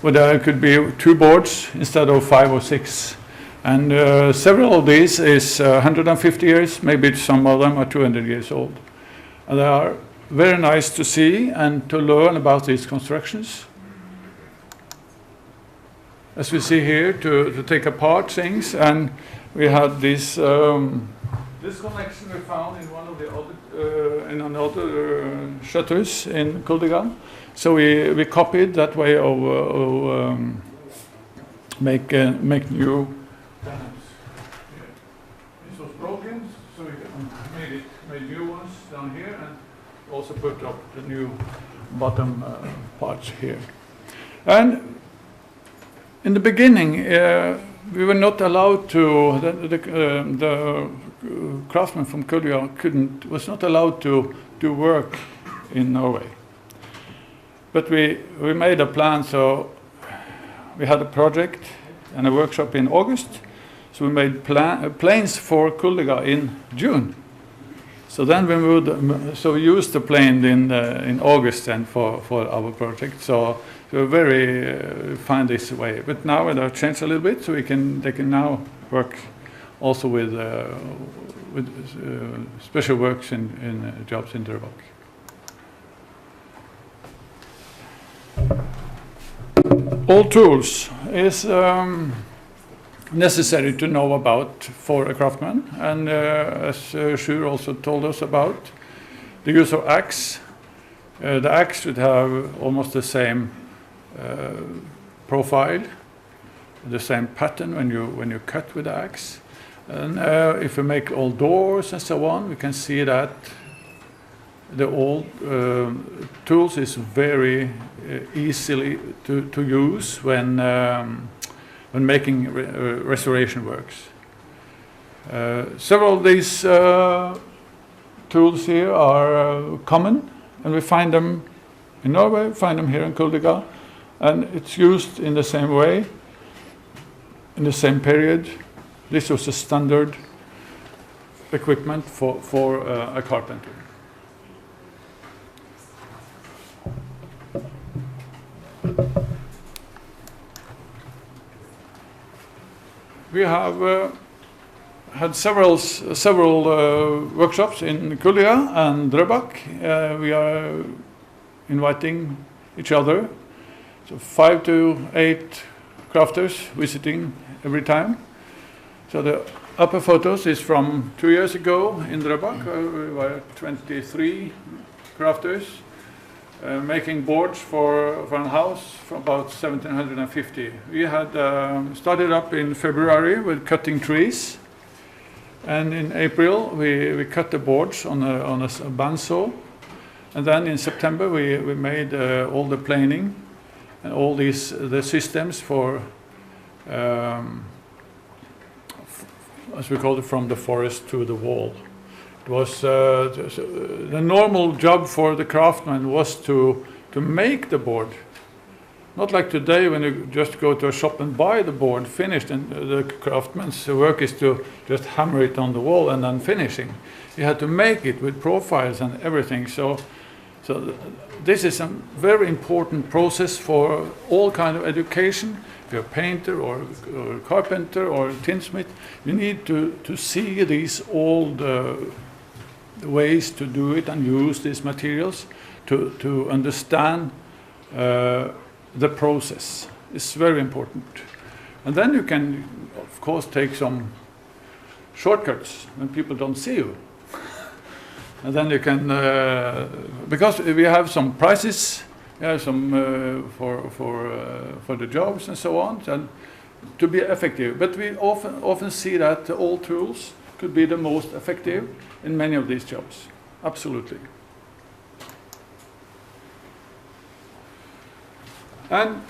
But there could be 2 boards instead of 5 or 6. And several of these is 150 years, maybe some of them are 200 years old. And they are very nice to see and to learn about these constructions. As we see here, to take apart things, and we had this connection we found in one of the other in another shutters in Kuldega. So we copied that way of make new panels. This was broken, so we made new ones down here, and also also put up the new bottom parts here. And in the beginning, we were not allowed to, the craftsman from Kuldøya was not allowed to do work in Norway. But we made a plan, so we had a project and a workshop in August. So we made planes for Kuldøya in June. So then we used the plane in August and for our project. So we were very find this way. But now it has changed a little bit, so they can now work also with special works in jobs in Drøbak. All tools is necessary to know about for a craftsman, and as Sjur also told us about, the use of axe. The axe should have almost the same profile, the same pattern when you cut with the axe. And if we make all doors and so on, we can see that the old tools is very easily to use when making restoration works. Several of these tools here are common, and we find them in Norway, find them here in Kuldøya, and it's used in the same way, in the same period. This was a standard equipment for a carpenter. We have had several workshops in Kuldøya and Drøbak. We are inviting each other, so 5 to 8 crafters visiting every time. So the upper photos is from 2 years ago in Drøbak. We were 23 crafters making boards for a house for about 1750. We had started up in February with cutting trees, and in April we cut the boards on a bandsaw, and then in September we made all the planing and all the systems for as we call it, from the forest to the wall. It was the normal job for the craftsman was to make the board. Not like today when you just go to a shop and buy the board finished, and the craftsman's work is to just hammer it on the wall and then finishing. You had to make it with profiles and everything. So this is a very important process for all kind of education. If you're a painter or carpenter or tinsmith, you need to see these old ways to do it and use these materials to understand the process. It's very important. And then you can, of course, take some shortcuts when people don't see you. And then you can, because we have some prices, some for the jobs and so on, and to be effective. But we often see that the old tools could be the most effective in many of these jobs. Absolutely. And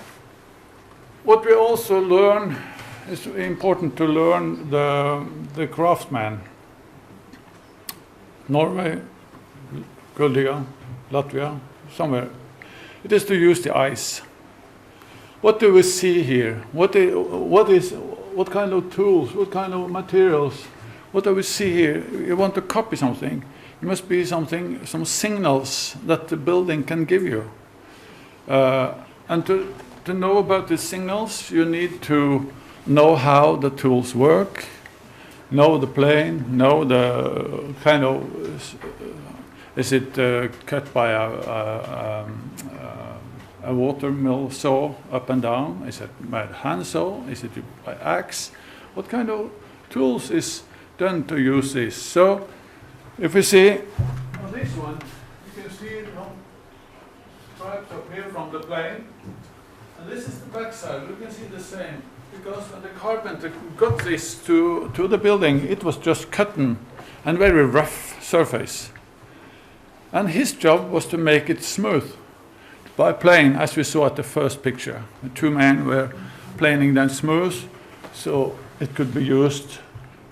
what we also learn is important to learn the craftsman. Norway, Kuldøya, Latvia, somewhere. It is to use the eyes. What do we see here? What kind of tools? What kind of materials? What do we see here? You want to copy something. It must be something, some signals that the building can give you. And to know about the signals, you need to know how the tools work, know the plane, know the kind of, is it cut by a watermill saw up and down? Is it by hand saw? Is it by axe? What kind of tools is done to use this? So if we see on this one, you can see stripes up here from the plane. And this is the back side. You can see the same. Because when the carpenter got this to the building, it was just cotton and very rough surface. And his job was to make it smooth by planing, as we saw at the first picture. The two men were planing them smooth, so it could be used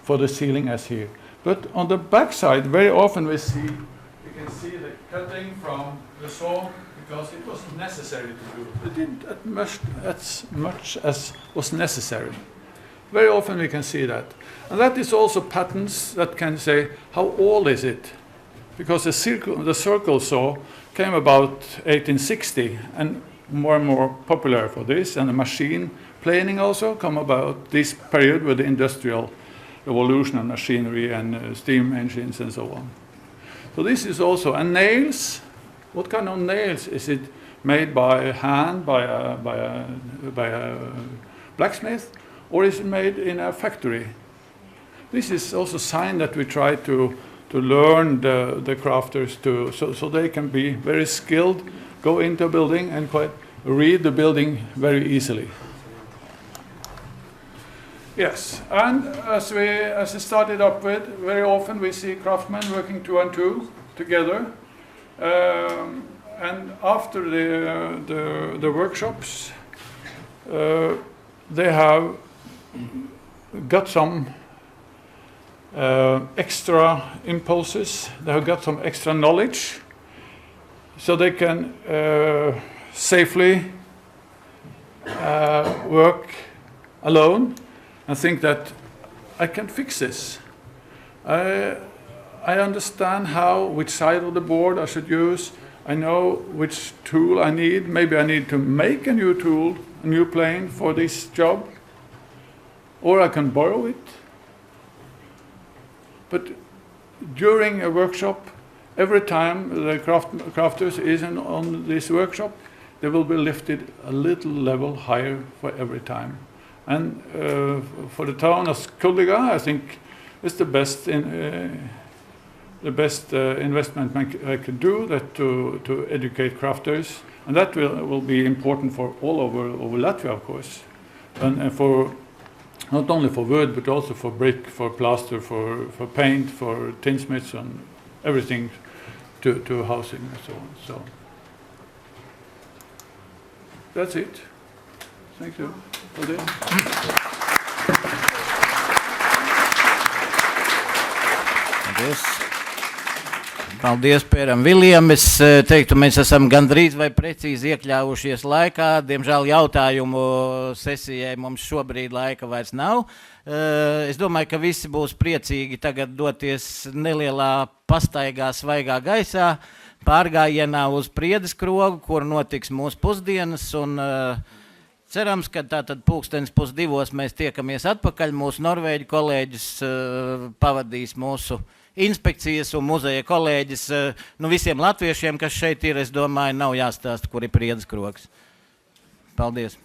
for the ceiling as here. But on the back side, very often you can see the cutting from the saw because it was necessary to do. It didn't as much as was necessary. Very often we can see that. And that is also patterns that can say, how old is it? Because the circle saw came about 1860 and more popular for this, and the machine planing also come about this period with the industrial revolution and machinery and steam engines and so on. So this is also, and nails, what kind of nails? Is it made by hand, by a blacksmith, or is it made in a factory? This is also a sign that we try to learn the crafters so they can be very skilled, go into a building and quite read the building very easily. Yes, and as I started up with, very often we see craftsmen working 2 and 2 together. And after the workshops, they have got some extra impulses, they have got some extra knowledge, so they can safely work alone and think that I can fix this. I understand which side of the board I should use. I know which tool I need. Maybe I need to make a new tool, a new plane for this job, or I can borrow it. But during a workshop, every time the crafters is on this workshop, they will be lifted a little level higher for every time. And for the town of Kuldega, I think it's the best investment I could do, that to educate crafters, and that will be important for all over Latvia, of course, and for not only for wood but also for brick, for plaster, for paint, for tinsmiths, and everything to housing and so on. So that's it. Thank you. Paldies, Pēram Viljam. Es teiktu, mēs esam gandrīz vai precīzi iekļāvušies laikā. Diemžēl jautājumu sesijai mums šobrīd laika vairs nav. Es domāju, ka visi būs priecīgi tagad doties nelielā pastaigā svaigā gaisā, pārgājienā uz Priedes krogu, kur notiks mūsu pusdienas, un cerams, ka tātad 1:30 mēs tiekamies atpakaļ. Mūsu norvēģu kolēģis pavadīs mūsu inspekcijas un muzeja kolēģis. Visiem latviešiem, kas šeit ir, es domāju, nav jāstāsta, kur ir Priedes krogs. Paldies!